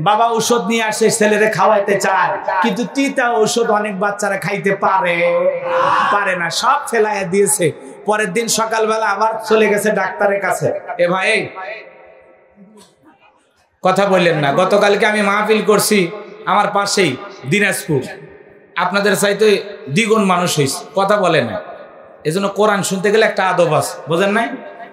বাবা ঔষধ নিয়ে আসে, ছেলেরে খাওয়াইতে চায়, কিন্তু তিতা ঔষধ অনেক বাচ্চারা খাইতে পারে না, সব ফেলাইয়া দিয়েছে। পরের দিন সকালবেলা আবার চলে গেছে ডাক্তারের কাছে। এ ভাই কথা বললেন না, গতকালকে আমি মাহফিল করছি আমার পাশেই দিনাজপুর, আপনাদের চাইতে দ্বিগুণ মানুষ হয়েছে, কথা বলে না। এজন্য কোরআন শুনতে গেলে একটা আদব আছে, বোঝেন নাই?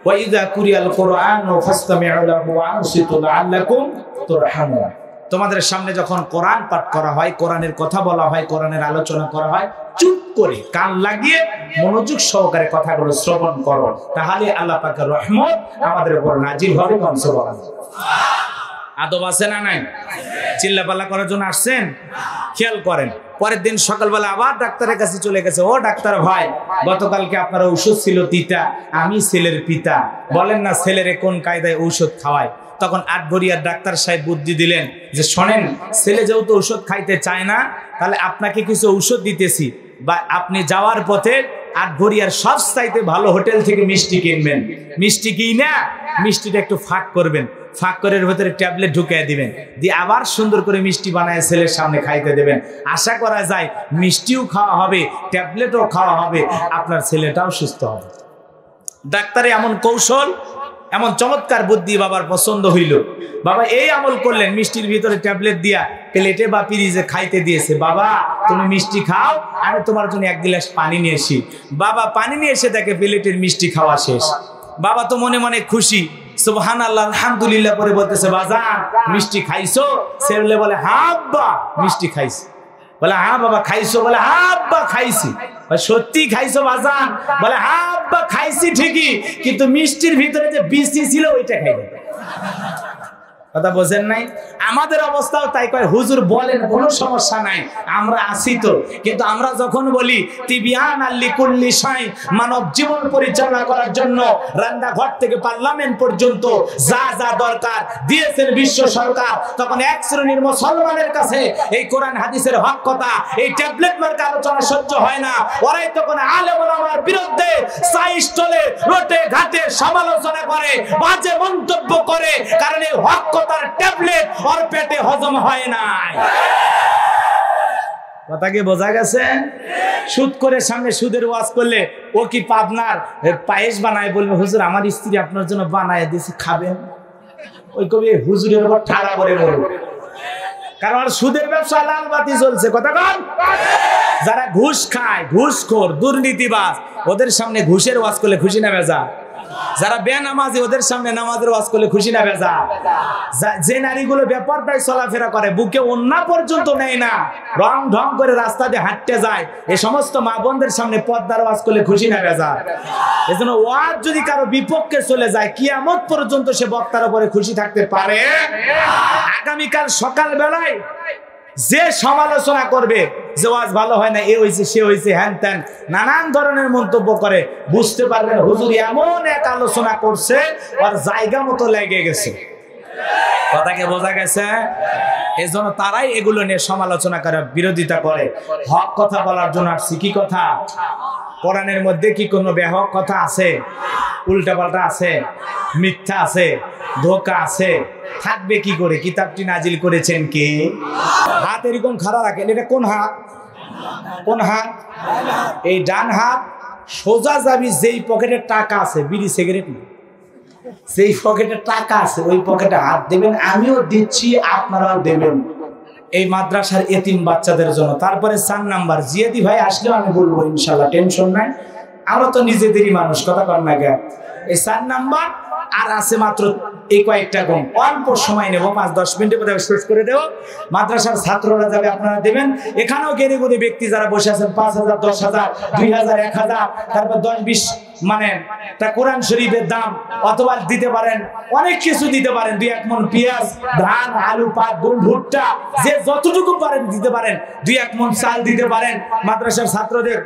ওয়াইযা কুরিয়াল কুরআনু ফাসতামিউ লাহু ওয়া আনসিতু লাআল্লাকুম তুরহামুন। তোমাদের সামনে যখন কোরআন পাঠ করা হয়, কোরআনের কথা বলা হয়, কোরআনের আলোচনা করা হয়, চুপ করে কান লাগিয়ে মনোযোগ সহকারে কথাগুলো শ্রবণ করো, তাহলে আল্লাহ পাকের রহমত আমাদের উপর নাজিল হবে। সুবহানাল্লাহ। আদব আছে না নাই? চিল্লাপাল্লা করার জন্য আসছেন? খেয়াল করেন। পরের দিন সকালবেলা আবার ডাক্তারের কাছে চলে গেছে। ও ডাক্তার ভাই, গতকালকে আপনার ঔষধ ছিল তিতা, আমি ছেলের পিতা, বলেন না ছেলেরে কোন কায়দায় ঔষধ খাওয়ায়? তখন আটঘরিয়ার ডাক্তার সাহেব বুদ্ধি দিলেন যে শোনেন, ছেলে যেহেতু ঔষধ খাইতে চায় না, তাহলে আপনাকে কিছু ঔষধ দিতেছি, বা আপনি যাওয়ার পথে আটঘরিয়ার সবচাইতে ভালো হোটেল থেকে মিষ্টি কিনবেন, মিষ্টি কিনা মিষ্টিটা একটু ফাঁক করবেন, ফাঁক করে ভেতরে ট্যাবলেট ঢুকিয়ে দিবেন, দিয়ে আবার সুন্দর করে মিষ্টি বানায় ছেলের সামনে খাইতে দেবেন। আশা করা যায় মিষ্টিও খাওয়া হবে, ট্যাবলেটও খাওয়া হবে, আপনার ছেলেটাও সুস্থ হবে। ডাক্তারে এমন কৌশল, এমন চমৎকার বুদ্ধি বাবার পছন্দ হইল। বাবা এই আমল করলেন, মিষ্টির ভিতরে ট্যাবলেট দিয়া প্লেটে বা ফ্রিজে খাইতে দিয়েছে। বাবা তুমি মিষ্টি খাও, আমি তোমার জন্য 1 গ্লাস পানি নিয়ে আসি। বাবা পানি নিয়ে এসে দেখে প্লেটের মিষ্টি খাওয়া শেষ। বাবা তো মনে মনে খুশি, সুবহানাল্লাহ আলহামদুলিল্লাহ করে বলতেছে, বাজান মিষ্টি খাইছো? ছেলে বলে হ্যাঁ আব্বা মিষ্টি খাইছি। বলে হ্যাঁ বাবা খাইছো? বলে হ্যাঁ আব্বা খাইছি। সত্যি খাইছো বাজান? বলে হ্যাঁ আব্বা খাইছি ঠিকই, কিন্তু মিষ্টির ভিতরে যে বিচি ছিল ওইটা খাইনি। কথা বোঝেন নাই? আমাদের অবস্থাও তাই। কয় হুজুর বলেন কোনো সমস্যা নাই, আমরা আছি তো, কিন্তু আমরা যখন বলি তিবিয়ান আল্লিকুল্লি শাই, মানব জীবন পরিচালনা করার জন্য রান্নাঘর থেকে পার্লামেন্ট পর্যন্ত যা যা দরকার দিয়েছেন বিশ্ব সরকার, তখন এক শ্রেণীর মুসলমানের কাছে এই কোরআন হাদিসের হক কথা, এই ট্যাবলেট মার্কা আলোচনা সহ্য হয় না। ওরাই তখন আলেম ওলামার বিরুদ্ধে সাইস্টলে রোটে ঘাটে সমালোচনা করে, বাজে মন্তব্য করে, কারণ এই হক তার ট্যাবলেট ওর পেটে হজম হয় নাই। কথা কি বোঝা গেছে? সুদ করে সামনে সুদের ওয়াজ করলে ও কি পাবনার পায়েস বানায়, বলবে হুজুর আমার স্ত্রী আপনার জন্য বানায় দিয়েছে, খাবেন? ওই কবি হুজুরের উপর ঠাড়া করে বলবে, কারণ সুদের ব্যবসা লাল বাতি চলছে। কথা কন, যারা ঘুষ খায়, ঘুষখোর, দুর্নীতিবাজ, ওদের সামনে ঘুষের ওয়াজ করলে খুশি না বেজা? যারা বেনামাজি ওদের সামনে নামাজের ওয়াজ করলে খুশি না বেজা? যে নারীগুলো বেপরদায় চলাফেরা করে, বুকে ওন্না পর্যন্ত নেয় না, রং ঢং করে রাস্তা দিয়ে হাঁটতে যায়, এই সমস্ত মা বোনদের সামনে পর্দার ওয়াজ করলে খুশি না বেজা? এজন্য ওয়াজ যদি কারো বিপক্ষে চলে যায়, কিয়ামত পর্যন্ত সে বক্তার উপরে খুশি থাকতে পারে? আগামীকাল সকাল বেলায় যে সমালোচনা করবে যে ওয়াজ ভালো হয় না, এ হইছে সে হইছে হ্যান ত্যান নানান ধরনের মন্তব্য করে, বুঝতে পারবেন হুজুর এমন এক আলোচনা করছে আর জায়গা মতো লেগে গেছে। কথাকে বোঝা গেছে? এই জন্য তারাই এগুলো নিয়ে সমালোচনা করে, বিরোধিতা করে। হক কথা বলার জন্য আসছি। কি কথা? কোরআনের মধ্যে কি কোনো বেহক কথা আছে? উল্টাপাল্টা আছে? মিথ্যা আছে? ধোঁকা আছে? থাকবে কি করে? কিতাবটি নাজিল করেছেন কে? হাত এরকম খাড়া রাখেন, এটা কোন হাত? কোন হাত? এই ডান হাত সোজা যাবি যেই পকেটে টাকা আছে, বিড়ি সিগারেট না, যেই পকেটে টাকা আছে ওই পকেটে হাত দেবেন। আমিও দিচ্ছি, আপনারাও দেবেন, এই মাদ্রাসার এতিম বাচ্চাদের জন্য। তারপরে 4 নাম্বার, জিয়াদি ভাই আসলেও আমি বলবো ইনশাল্লাহ, টেনশন নাই, আমরা তো নিজেদেরই মানুষ, কথা কর না গে। এই 4 নাম্বার আর আছে মাত্র এই কয়েকটা গম, অল্প সময় নেব, 5-10 মিনিটের মধ্যে শেষ করে দেব। মাদ্রাসার ছাত্ররা যাবে, আপনারা দেবেন। এখানেও গেরে গুড়ি ব্যক্তি যারা বসে আছেন, 5,000, 10,000, 2,000, 1,000, তারপর 10-20 মানে তা কোরআন শরীফের দাম অথবা দিতে পারেন, অনেক কিছু দিতে পারেন। 2-1 মণ পেঁয়াজ, ধান, আলু, পাট, গম, ভুট্টা, যে যতটুকু পারেন দিতে পারেন। 2-1 মণ চাল দিতে পারেন মাদ্রাসার ছাত্রদের।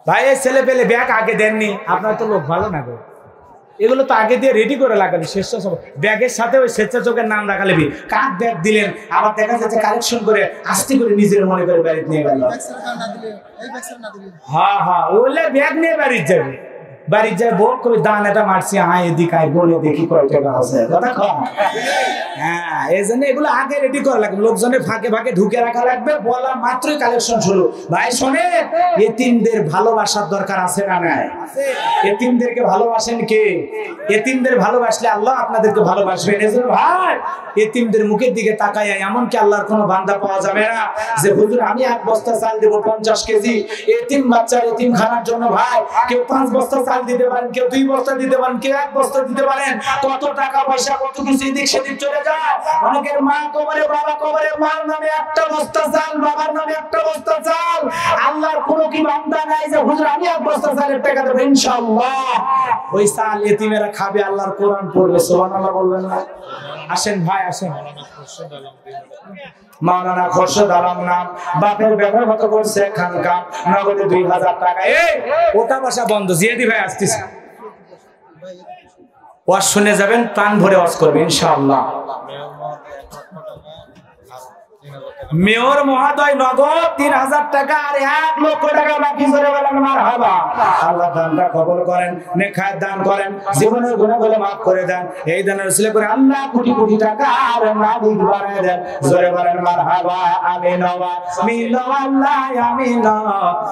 ভাই এই ছেলে পেলে ব্যাগ আগে দেননি, আপনার তো লোক ভালো না গো, এগুলো তো আগে দিয়ে রেডি করে লাগালি। স্বেচ্ছাসেবক ব্যাগের সাথে ওই স্বেচ্ছাসেবকের নাম রাখালে কার ব্যাগ দিলেন, আবার দেখা যাচ্ছে কালেকশন করে আস্তে করে নিজের মনে করে বাড়িতে নিয়ে গেল। হ্যাঁ হ্যাঁ, ওলে ব্যাগ নিয়ে বাড়িতে যাবে, বাড়ির যায় বোক করে দান এটা মারছি, হ্যাঁ এদিকে আয় বলে দেখি কয় টাকা আছে, কথা কম। হ্যাঁ, এই জন্য এগুলো আগে রেডি করা লাগবে, লোকজনের ফাঁকে ফাঁকে ঢুকে রাখা লাগবে, বলা মাত্রই কালেকশন শুরু। ভাই শোনে, এতিমদের ভালোবাসার দরকার আছে না নাই? এতিমদেরকে ভালোবাসেন কে? এতিমদের ভালোবাসলে আল্লাহ আপনাদেরকে ভালোবাসবেন। এজন্য ভাই এতিমদের মুখের দিকে তাকায়, এমনকি আল্লাহর কোনো বান্দা পাওয়া যাবে না যে হুজুর আমি 1 বস্তা চাল দেবো 50 কেজি। এতিম বাচ্চার এতিম খানার জন্য ভাই কেউ 5 বস্তা চাল দিতে পারেন, কেউ 2 বস্তা দিতে পারেন, কেউ 1 বস্তা দিতে পারেন। কত টাকা পয়সা, কত কিছু এদিক সেদিক চলে যায়। অনেকের মা কবরে, বাবা কবরে, মার নামে 1টা বস্তা চাল, বাবার নামে 1টা বস্তা চাল। আল্লাহর কোনো কি বান্দা নাই যে হুজুর আমি 1 বস্তা চালের টাকা দেব? ইনশাআল্লাহ ওই চাল এতিমেরা খাবে, আল্লাহর কোরআন পড়বে। সুবহানাল্লাহ বলবেন না? আসেন ভাই আসেন। মাওলানা খোরশেদ আলম নাম, বাপের ব্যবহার মতো করছে খানকা, নগদে 2,000 টাকা। এই ওটা বাসা বন্ধ, জিয়াদি ভাই আসতেছে, ওয়াজ শুনে যাবেন, প্রাণ ভরে ওয়াজ করবে ইনশাআল্লাহ। মেয়র মহোদয় নগদ 3,000 টাকা আর 1 লক্ষ টাকা বাকি করে বলেন মারহাবা। আল্লাহ দানটা কবুল করেন, নেখায় দান করেন, জীবনের গুনাহগুলো maaf করে দেন। এই দানের উসিলা করে আল্লাহ কোটি কোটি টাকা আর মালিক বানায় দেন। জোরে বলেন মারহাবা, আমিন ওয়া আমিন আল্লাহ আমিন।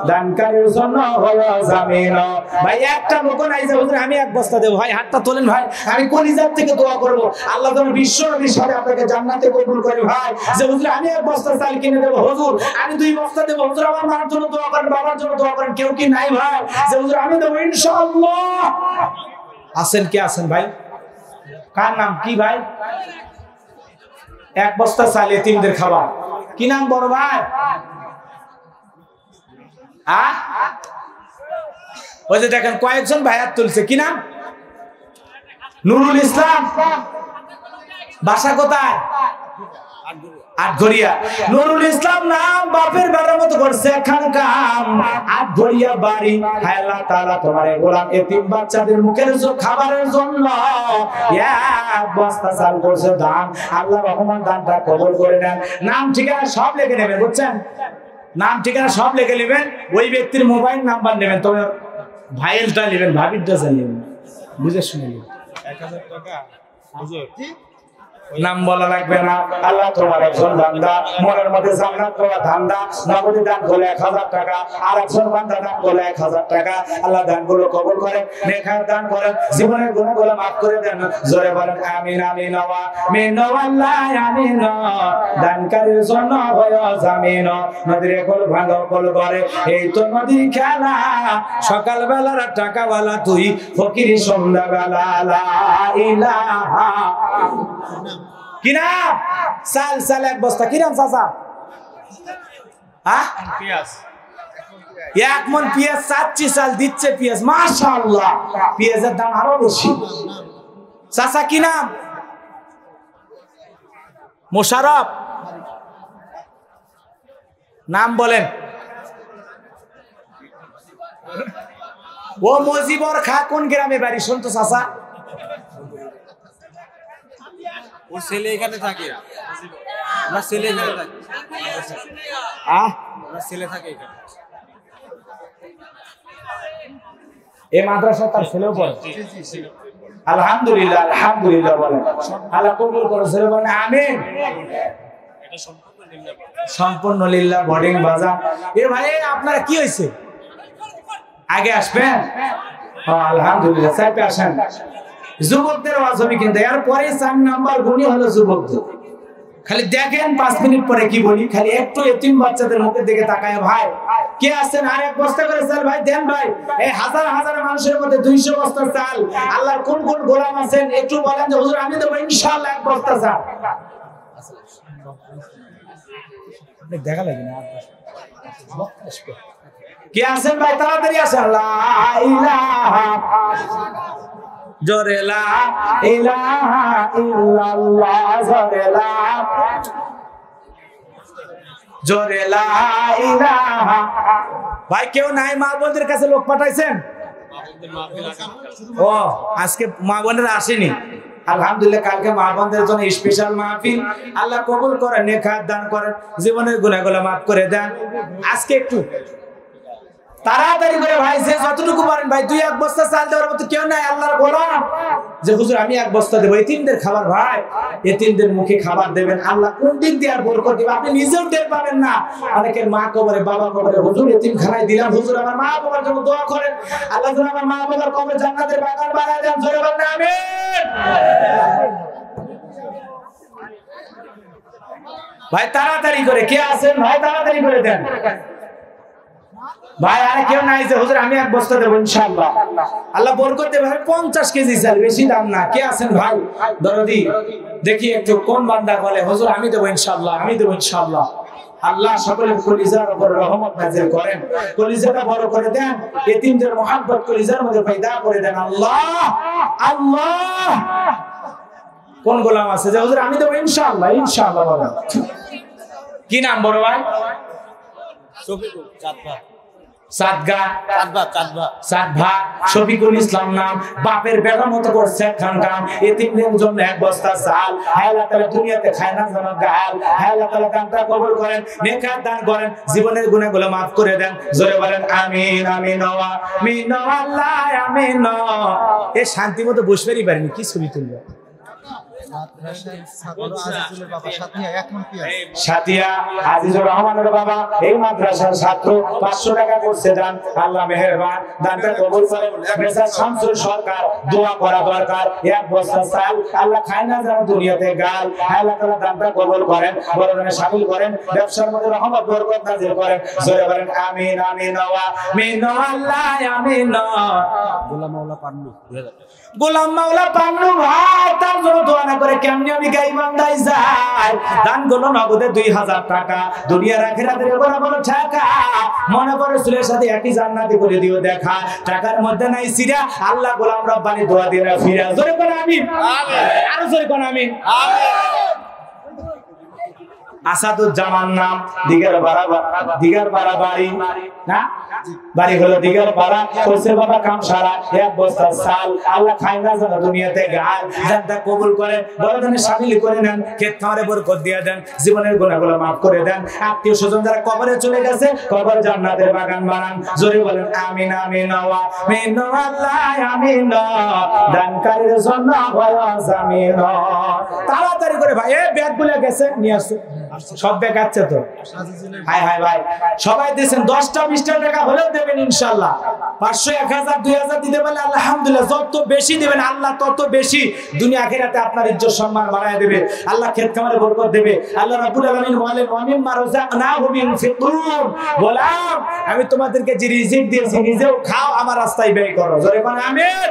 দানকারীর জন্য হলো জামিন। ভাই একটা লোক নাই যে হুজুর আমি 1 বস্তা দেব। ভাই হাতটা তোলেন ভাই, আমি কলিজার থেকে দোয়া করব আল্লাহ যেন বিশ্ব নবীর সাথে আপনাকে জান্নাতে কবুল করে। ভাই যে হুজুর আমি 1 বস্তা চাল কিনে দেব, হুজুর আমি 2 বস্তা দেব, হুজুর আমার মার জন্য দোয়া করেন, বাবার জন্য দোয়া করেন। কেউ কি নাই ভাই যে হুজুর আমি দেব ইনশাআল্লাহ? আছেন কি? আছেন ভাই? কার নাম কি ভাই? 1 বস্তা চাল এতিমদের খাবার। কি নাম বড় ভাই? ওই যে দেখেন কয়েকজন ভাই হাত তুলছে, কি নাম? নুরুল ইসলাম। বাসা কোথায়? আটঘরিয়া। নুরুল ইসলাম নাম, বাপের বেড়ার মতো করছে খানকাম, আটঘরিয়া বাড়ি। হায় আল্লাহ তাআলা তোমার গোলাম এতিম বাচ্চাদের মুখের খাবারের জন্য 1 বস্তা চাল করছে দান। আল্লাহ রহমান দানটা কবুল করে নেন। নাম ঠিকানা সব লিখে নেবেন, বুঝছেন? নাম ঠিকানা সব লিখে নেবেন, ওই ব্যক্তির মোবাইল নাম্বার নেবেন, তবে ভাইয়েরটা নেবেন, ভাবিরটা নেবেন, বুঝে শুনে নেবেন। 1,000 টাকা হুজুর নাম বলা লাগবে না। আল্লাহ তোমার একজন বান্দা মনের মধ্যে জান্নাত পাওয়া ধান্দা, নগদে দান করলে 1000 টাকা, আর একজন বান্দা দান করলে 1000 টাকা। আল্লাহ দানগুলো কবুল করে, নেখায় দান করেন, জীবনের গুনাহগুলো মাফ করে দেন। জোরে বলেন আমিন আমিন ওয়া আমিন আল্লাহ আমিন। দানকারীর জন্য হয় জামিন, নদীর কোল ভাঙা কোল করে এই তো নদীর খেলা। সকাল বেলার টাকাওয়ালা তুই, ফকির সন্ধ্যাবেলা। লা ইলাহা কি নাম? সাল সাল এক বস্তা। কি নাম চাচা? পেঁয়াজ 1 মণ পেঁয়াজ চাচ্ছি, চাল দিচ্ছে পেঁয়াজ। মাশাআল্লাহ, পেঁয়াজের দাম আরো বেশি। চাচা কি নাম? মোশাররফ। নাম বলেন। ও মজিবর খা কোন গ্রামে বাড়ি? শুনতো চাচা? ওর ছেলে এখানে থাকে। আমার ছেলে এখানে থাকে। আমার ছেলে থাকে এখানে। এই মাদ্রাসা তার ছেলেও পড়ে। আলহামদুলিল্লাহ আলহামদুলিল্লাহ বলেন। আল্লাহ কবুল করে। ছেলে বলেন আমিন। সম্পূর্ণ লিল্লাহ বোর্ডিং বাজার। এ ভাই আপনারা কি হয়েছে? আগে আসবেন। আলহামদুলিল্লাহ সাহেব আসেন। যুবকদের ওয়াজ হবে কিন্তু এরপরে 4 নাম্বার গুণই হলো যুবকদের। খালি দেখেন 5 মিনিট পরে কি বলি, খালি একটু এতিম বাচ্চাদের মুখের দিকে তাকায়। ভাই কে আছেন? আর এক বস্তা করে চাল ভাই দেন ভাই। এই হাজার হাজার মানুষের মধ্যে 200 বস্তা চাল। আল্লাহর কোন কোন গোলাম আছেন একটু বলেন যে হুজুর আমি দেব ইনশাআল্লাহ 1 বস্তা চাল। দেখা লাগে না কে আছেন ভাই? তাড়াতাড়ি আসেন। লা ইলাহা জোরে লা ইলাহা ইল্লাল্লাহ। জোরে লা জোরে লা ইলাহা। ভাই কেউ নাই? মা বোনদের কাছে লোক পাঠাইছেন? ও আজকে মা বোনেরা আসেনি। আলহামদুলিল্লাহ কালকে মা বোনদের জন্য স্পেশাল মাহফিল। আল্লাহ কবুল করেন, নেখাত দান করেন, জীবনের গুনাহগুলো মাফ করে দেন। আজকে একটু তাড়াতাড়ি করে ভাই, যে যতটুকু পারেন ভাই। 2-1 বস্তা চাল দেওয়ার মতো কেউ নাই আল্লাহর গোলাম যে হুজুর আমি 1 বস্তা দেব। এতিমদের খাবার ভাই, এতিমদের মুখে খাবার দেবেন। আল্লাহ কোন দিন দিয়ে আর বরকত দিবে আপনি নিজেও টের পাবেন না। অনেকের মা কবরে, বাবা কবরে, হুজুর এতিমখানায় দিলাম, হুজুর আমার মা বাবার জন্য দোয়া করেন, আল্লাহ যেন আমার মা বাবার কবরে জান্নাতের বাগান বানায় দেন। জোরে বলেন আমিন। ভাই তাড়াতাড়ি করে কে আছেন ভাই? তাড়াতাড়ি করে দেন ভাই। আর কেউ নাই যে হুজুর আমি 1 বস্তা দেব ইনশাআল্লাহ? আল্লাহ বরকত দেবে। 50 কেজি চাল, বেশি দাম না। কে আছেন ভাই? দরদি দেখি একটু কোন বান্দা বলে হুজুর আমি দেব ইনশাআল্লাহ, আমি দেব ইনশাআল্লাহ। আল্লাহ সকলের কলিজার উপর রহমত নাযিল করেন, কলিজাটা বড় করে দেন, এতিমদের মহব্বত কলিজার মধ্যে পয়দা করে দেন। আল্লাহ আল্লাহ। কোন গোলাম আছে যে হুজুর আমি দেব ইনশাআল্লাহ? ইনশাআল্লাহ বলেন। কি নাম বড় ভাই? শফিকুল চাঁদভা। সাদভা শফিকুল ইসলাম নাম। বাপের বেড়ার মতো করছে খানকাম। এতিমদের জন্য 1 বস্তা চাল। হে আল্লাহ তাআলা দুনিয়াতে খায় না যেন গাল। হে আল্লাহ তাআলা দানটা কবুল করেন, নেকাত দান করেন, জীবনের গুনাহগুলো maaf করে দেন। জোরে বলেন আমিন আমিন ওয়া আমিন আল্লাহ আমিন। এই শান্তি মতো বসবেরই পারেনি, কি ছবি তুলবে? সাথিয়া আজিজুর রহমানের বাবা এই মাদ্রাসার ছাত্র। 500 টাকা করছে দান। আল্লাহ মেহেরবান, দানটা কবুল করেন। মেসার শামসুল সরকার দোয়া করা দরকার। 1 বস্তা চাল। আল্লাহ খায় না যেন দুনিয়াতে গাল। আল্লাহ তাআলা দানটা কবুল করেন, বড়জনে শামিল করেন, ব্যবসার মধ্যে রহমত বরকত নাযিল করেন। জোরে বলেন আমিন আমিন ওয়া আমিন আল্লাহ আমিন। গোলাম মাওলা পান্নু ভাই তার জন্য দোয়া না করে কেমনে আমি গাইবান্ধায় যাই? দানগুলো নগদে 2000 টাকা, দুনিয়ার আখিরাতের বড় বড় টাকা। মনে করে সুরের সাথে একই জান্নাতে করে দিও দেখা। টাকার মধ্যে নাই সিরা, আল্লাহ গোলাম রব্বানি দোয়া দিয়ে ফিরা। জোরে করে আমিন। আমিন। আরো জোরে করে আমিন। আমিন। আসাদুজ্জামান নাম, দিঘার পাড়া বাড়ি না, বাড়ি হলো দিঘার পাড়া। করছে বাবা কাম সারা, এক বস্তা চাল আল্লাহ খায় না যেন দুনিয়াতে গায়, জানটা কবুল করে বড়দানে শামিল করে নেন, ক্ষেত খামারে বরকত দিয়ে দেন, জীবনের গুনাহগুলো মাফ করে দেন। আত্মীয় স্বজন যারা কবরে চলে গেছে, কবর জান্নাতের বাগান বানান। জোরে বলেন আমিন আমিন আমিন আল্লাহ আমিন। দানকারীর জন্য ভয়াস আমিন। তাড়াতাড়ি করে ভাই এই ব্যাগগুলো গেছে নিয়ে আসো, সব ব্যাগ আছে তো? হায় হায় ভাই, সবাই দিয়েছেন 10টা 20টা টাকা হলেও দেবেন ইনশাআল্লাহ। 500 1000 2000 দিতে পারলে আলহামদুলিল্লাহ, যত বেশি দিবেন আল্লাহ তত বেশি দুনিয়া আখিরাতে আপনার ইজ্জত সম্মান বাড়ায় দেবে, আল্লাহ ক্ষেত খামারে বরকত দেবে। আল্লাহ রাব্বুল আলামিন বলেন ওয়ামিম্মা রাযাকনাহুম ইউনফিকুন, গোলাম আমি তোমাদেরকে যে রিজিক দিয়েছি নিজেও খাও, আমার রাস্তায় ব্যয় করো। জোরে বলেন আমিন।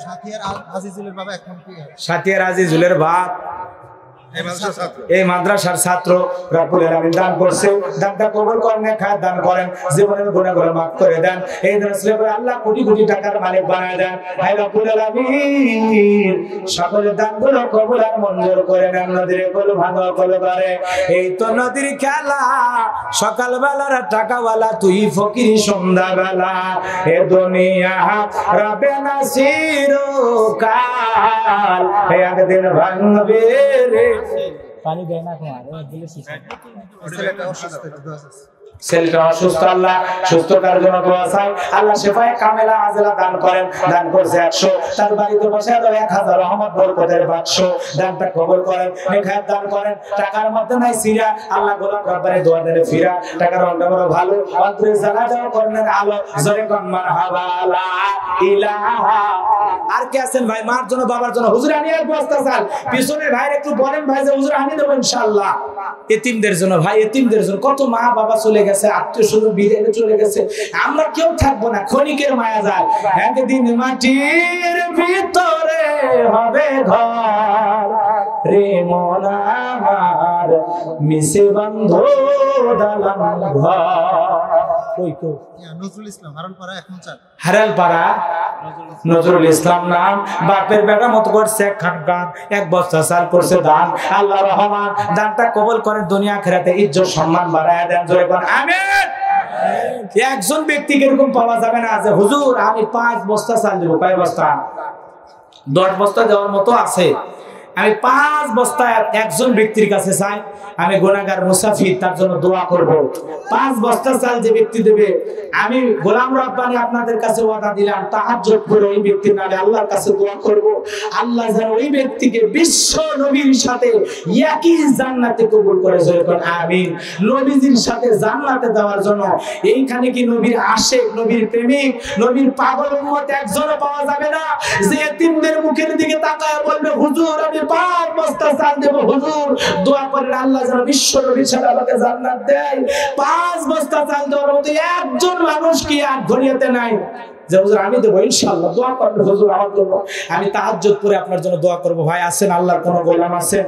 সাথিয়ার আজিজুলের বাবা এখন কি? সাথিয়ার আজিজুলের বাপ এই মাদ্রাসার ছাত্র, রব্বুল আলামিন দান করছে, দানটা কবুল করেন, খায় দান করেন, জীবনের গুনাহগুলো মাফ করে দেন। এই দানগুলো আল্লাহ কোটি কোটি টাকার মালিক বানায় দেন। হে রব্বুল আলামিন সকলের দানগুলো কবুল আর মঞ্জুর করে নেন। নদীর কোল ভাঙা কোল করে, এই তো নদীর খেলা, সকালবেলার টাকাওয়ালা তুই ফকির সন্ধ্যাবেলা, এ দুনিয়া রবে না চিরকাল, একদিন ভাঙবে রে। পানি দেয় না ছেলেটা অসুস্থ, আল্লাহ সুস্থতার জন্য দোয়া চাই, আল্লাহ শেফায়ে কামেলা আজলা দান করেন। দান করছে 100, তার বাড়িতে বসে 1000 রহমত বরকতের বাক্স, দানটা কবুল করেন। নেখাত দান করেন, টাকার মধ্যে নাই সিরা, আল্লাহ গোলাম রব্বারে দোয়া দেন ফিরা, টাকার অন্তর বড় ভালো, অন্তরে জানা যাও করেন আলো। জোরে কোন মারহাবা লা ইলাহা। আর কে আছেন ভাই মার জন্য বাবার জন্য? হুজুর আমি এক বস্তা চাল, পিছনের ভাইরে একটু বলেন ভাই যে হুজুর আমি দেব ইনশাআল্লাহ। এতিমদের জন্য ভাই, এতিমদের জন্য, কত মা বাবা চলে গেছে, আত্মীয় স্বজন বিদায় চলে গেছে, আমরা কেউ থাকবো না, ক্ষণিকের মায়া যায়। একদিন মাটির ভিতরে হবে ঘর রে মন আমার, মিশে বন্ধ দালান ঘর। নজরুল ইসলাম হারালপাড়া এখন চাল, হারালপাড়া নজরুল ইসলাম নাম, বাপের বেটা মত করছে একখান গান, এক বস্তা চাল করছে দান। আল্লাহ রহমান দানটা কবুল করে, দুনিয়া আখিরাতে ইজ্জত সম্মান বাড়ায় দেন। জোরে বলেন আমিন। একজন ব্যক্তিকে এরকম পাওয়া যাবে না যে হুজুর আমি 5 বস্তা চাল দেব। কয় বস্তা? 10 বস্তা দেওয়ার মতো আছে। আমি 5 বস্তা একজন ব্যক্তির কাছে চাই, আমি গুনাহগার মুসাফির, তার জন্য দোয়া করব। 5 বস্তা চাল যে ব্যক্তি দেবে, আমি গোলাম রব্বানি আপনাদের কাছে ওয়াদা দিলাম, তাহাজ্জুদ করে ওই ব্যক্তির নামে আল্লাহর কাছে দোয়া করব, আল্লাহ যেন ওই ব্যক্তিকে বিশ্ব নবীর সাথে একই জান্নাতে কবুল করে। যখন আমিন। নবীজির সাথে জান্নাতে দেওয়ার জন্য এইখানে কি নবীর আশিক, নবীর প্রেমিক, নবীর পাগল উম্মত একজনও পাওয়া যাবে না যে এতিমদের মুখের দিকে তাকায় বলবে হুজুর আমি 5 বস্তা চাল দেব, হুজুর দোয়া করেন আল্লাহ যেন বিশ্ব নবীর সাথে আমাকে জান্নাত দেয়। 5 বস্তা চাল দেওয়ার মতো একজন মানুষ কি আর দুনিয়াতে নাই যে হুজুর আমি দেবো ইনশাআল্লাহ। দোয়া করবেন হুজুর আমার জন্য, আমি তাহাজ্জুদ পড়ে আপনার জন্য দোয়া করব। ভাই আছেন আল্লাহর কোন গোলাম আছেন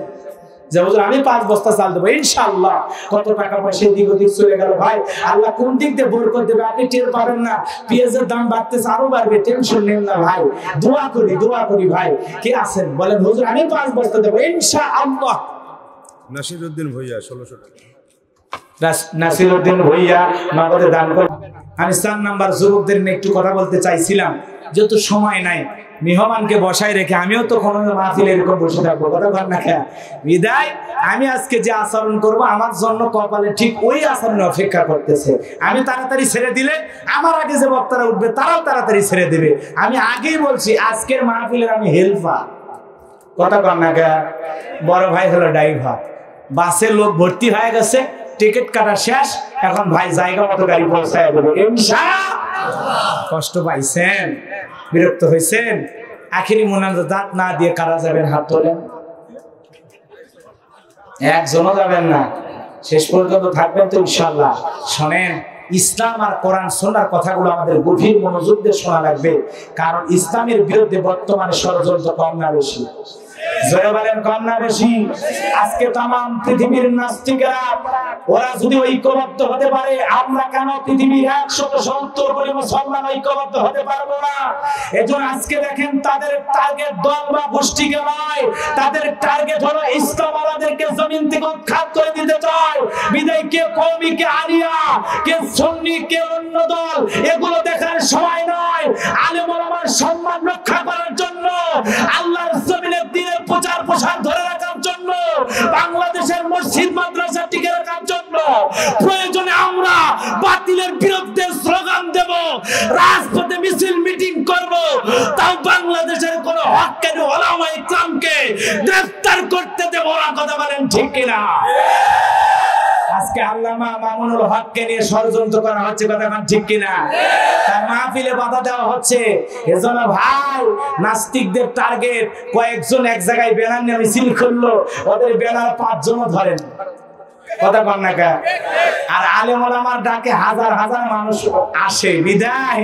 যে হুজুর আমি 5 বস্তা চাল দেবো ইনশাআল্লাহ? কত টাকা পয়সা দিক ওদিক চলে গেল ভাই, আল্লাহ কোন দিক দিয়ে বরকত দেবে আপনি টের পাবেন না। পেঁয়াজের দাম বাড়তেছে, আরো বাড়বে, টেনশন নেন না ভাই। দোয়া করি ভাই। কে আছেন বলেন হুজুর আমি 5 বস্তা দেবো ইনশাআল্লাহ? নাসিরউদ্দিন ভূঁইয়া 1600 টাকা। নাসিরউদ্দিন ভূঁইয়া নগদে দান করুন। আমি 4 নাম্বার যুবকদের নিয়ে একটু কথা বলতে চাইছিলাম, যেহেতু সময় নাই, মেহমানকে বসায় রেখে আমিও তো কোনো মাহফিলে এরকম বসে থাকবো, কথা বল না খেয়া বিদায়। আমি আজকে যে আচরণ করব আমার জন্য কপালে ঠিক ওই আচরণ অপেক্ষা করতেছে। আমি তাড়াতাড়ি ছেড়ে দিলে আমার আগে যে বক্তারা উঠবে তারাও তাড়াতাড়ি ছেড়ে দেবে। আমি আগেই বলছি আজকের মাহফিলের আমি হেল্পার, কথা বল না খেয়া। বড় ভাই হলো ড্রাইভার, বাসে লোক ভর্তি হয়ে গেছে, টিকিট কাটা শেষ, এখন ভাই জায়গা মতো গাড়ি পৌঁছায় দেবে ইনশাআল্লাহ। কষ্ট পাইছেন, বিরক্ত হয়েছেন, আখিরি মোনাজাত না দিয়ে কারা যাবেন? হাত তোলেন। একজনও যাবেন না, শেষ পর্যন্ত থাকবেন তো ইনশাআল্লাহ। শোনেন, ইসলাম আর কোরআন সুন্নাহর কথাগুলো আমাদের গভীর মনোযোগ দিয়ে শোনা লাগবে, কারণ ইসলামের বিরুদ্ধে বর্তমানে ষড়যন্ত্র কম না বেশি? জোরে বলেন কম না বেশি? আজকে তাম পৃথিবীর নাস্তিকেরা ওরা যদি ঐক্যবদ্ধ হতে পারে, আমরা কেন পৃথিবীর 170 কোটি মুসলমান ঐক্যবদ্ধ হতে পারবো না? এজন্য আজকে দেখেন তাদের টার্গেট দল বা গোষ্ঠীকে নয়, তাদের টার্গেট হলো ইসলাম আলাদেরকে জমিন থেকে উৎখাত করে দিতে চায়। বিদায় কে কওমি, কে আলিয়া, কে সুন্নি, কে অন্য দল, এগুলো দেখার সময় নয়। আলেম ওলামার সম্মান রক্ষা করার জন্য, আল্লাহর জমিনে দ্বীনের প্রচার প্রসার ধরে রাখার জন্য, বাংলাদেশের মসজিদ মাদ্রাসা টিকে রাখার জন্য প্রয়োজনে আমরা বাতিলের বিরুদ্ধে স্লোগান দেব, রাজপথে মিছিল মিটিং করব, তাও বাংলাদেশের কোন হক্কানি ওলামা ইকরামকে গ্রেফতার করতে দেব না। কথা বলেন ঠিক কিনা? আজকে আল্লামা মামুনুল হককে নিয়ে ষড়যন্ত্র করা হচ্ছে, কথা বলেন ঠিক কিনা? তার মাহফিলে বাধা দেওয়া হচ্ছে। এজন্য ভাই, নাস্তিকদের টার্গেট কয়েকজন এক জায়গায় ব্যানার নিয়ে মিছিল করলো, ওদের ব্যানার 5 জন ধরেন, কথা বল না কা? আর আলেম ওলামার ডাকে হাজার হাজার মানুষ আসে, বিদায়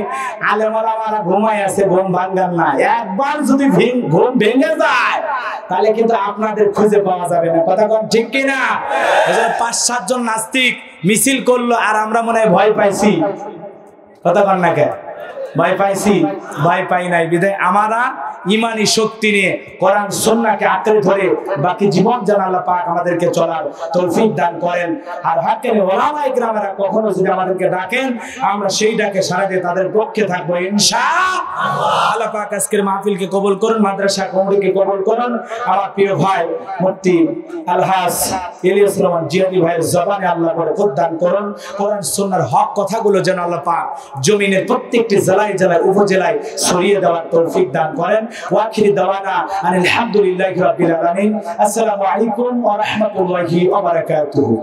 আলেম ওলামারা ঘুমায় আছে, ঘুম ভাঙার না। একবার যদি ঘুম ভেঙে যায় তাহলে কিন্তু আপনাদের খুঁজে পাওয়া যাবে না, কথা বল ঠিক কিনা? এজন্য 5-7 জন নাস্তিক মিছিল করলো, আর আমরা মনে হয় ভয় পাইছি, কথা বল না কা? ভয় পাইছি? ভয় পাই নাই। বিদায় আমরা ইমানি শক্তি নিয়ে কোরআন সুন্নাহকে আঁকড়ে ধরে বাকি জীবন যেন আল্লাহ পাক আমাদেরকে চলার তৌফিক দান করেন। আর হাক্কানি ওলামা ইকরামরা কখনো যদি আমাদেরকে ডাকেন, আমরা সেই ডাকে সাড়া দিয়ে তাদের পক্ষে থাকবো ইনশাআল্লাহ। আল্লাহ পাক আজকের মাহফিলকে কবুল করুন, মাদ্রাসা কমিটিকে কবুল করুন। আমার প্রিয় ভাই মুফতি আলহাজ ইলিয়াস রহমান জিয়াদি ভাইয়ের জবানে আল্লাহ বরকত দান করুন। কোরআন সুন্নাহর হক কথাগুলো যেন আল্লাহ পাক জমিনের প্রত্যেকটি জেলায় জেলায় উপজেলায় ছড়িয়ে দেওয়ার তৌফিক দান করেন। ওয়াখির দাওয়ানা আলহামদুলিল্লাহি রাব্বিল আলামিন। আসসালামু আলাইকুম ওয়া রাহমাতুল্লাহি ওয়া বারাকাতুহু।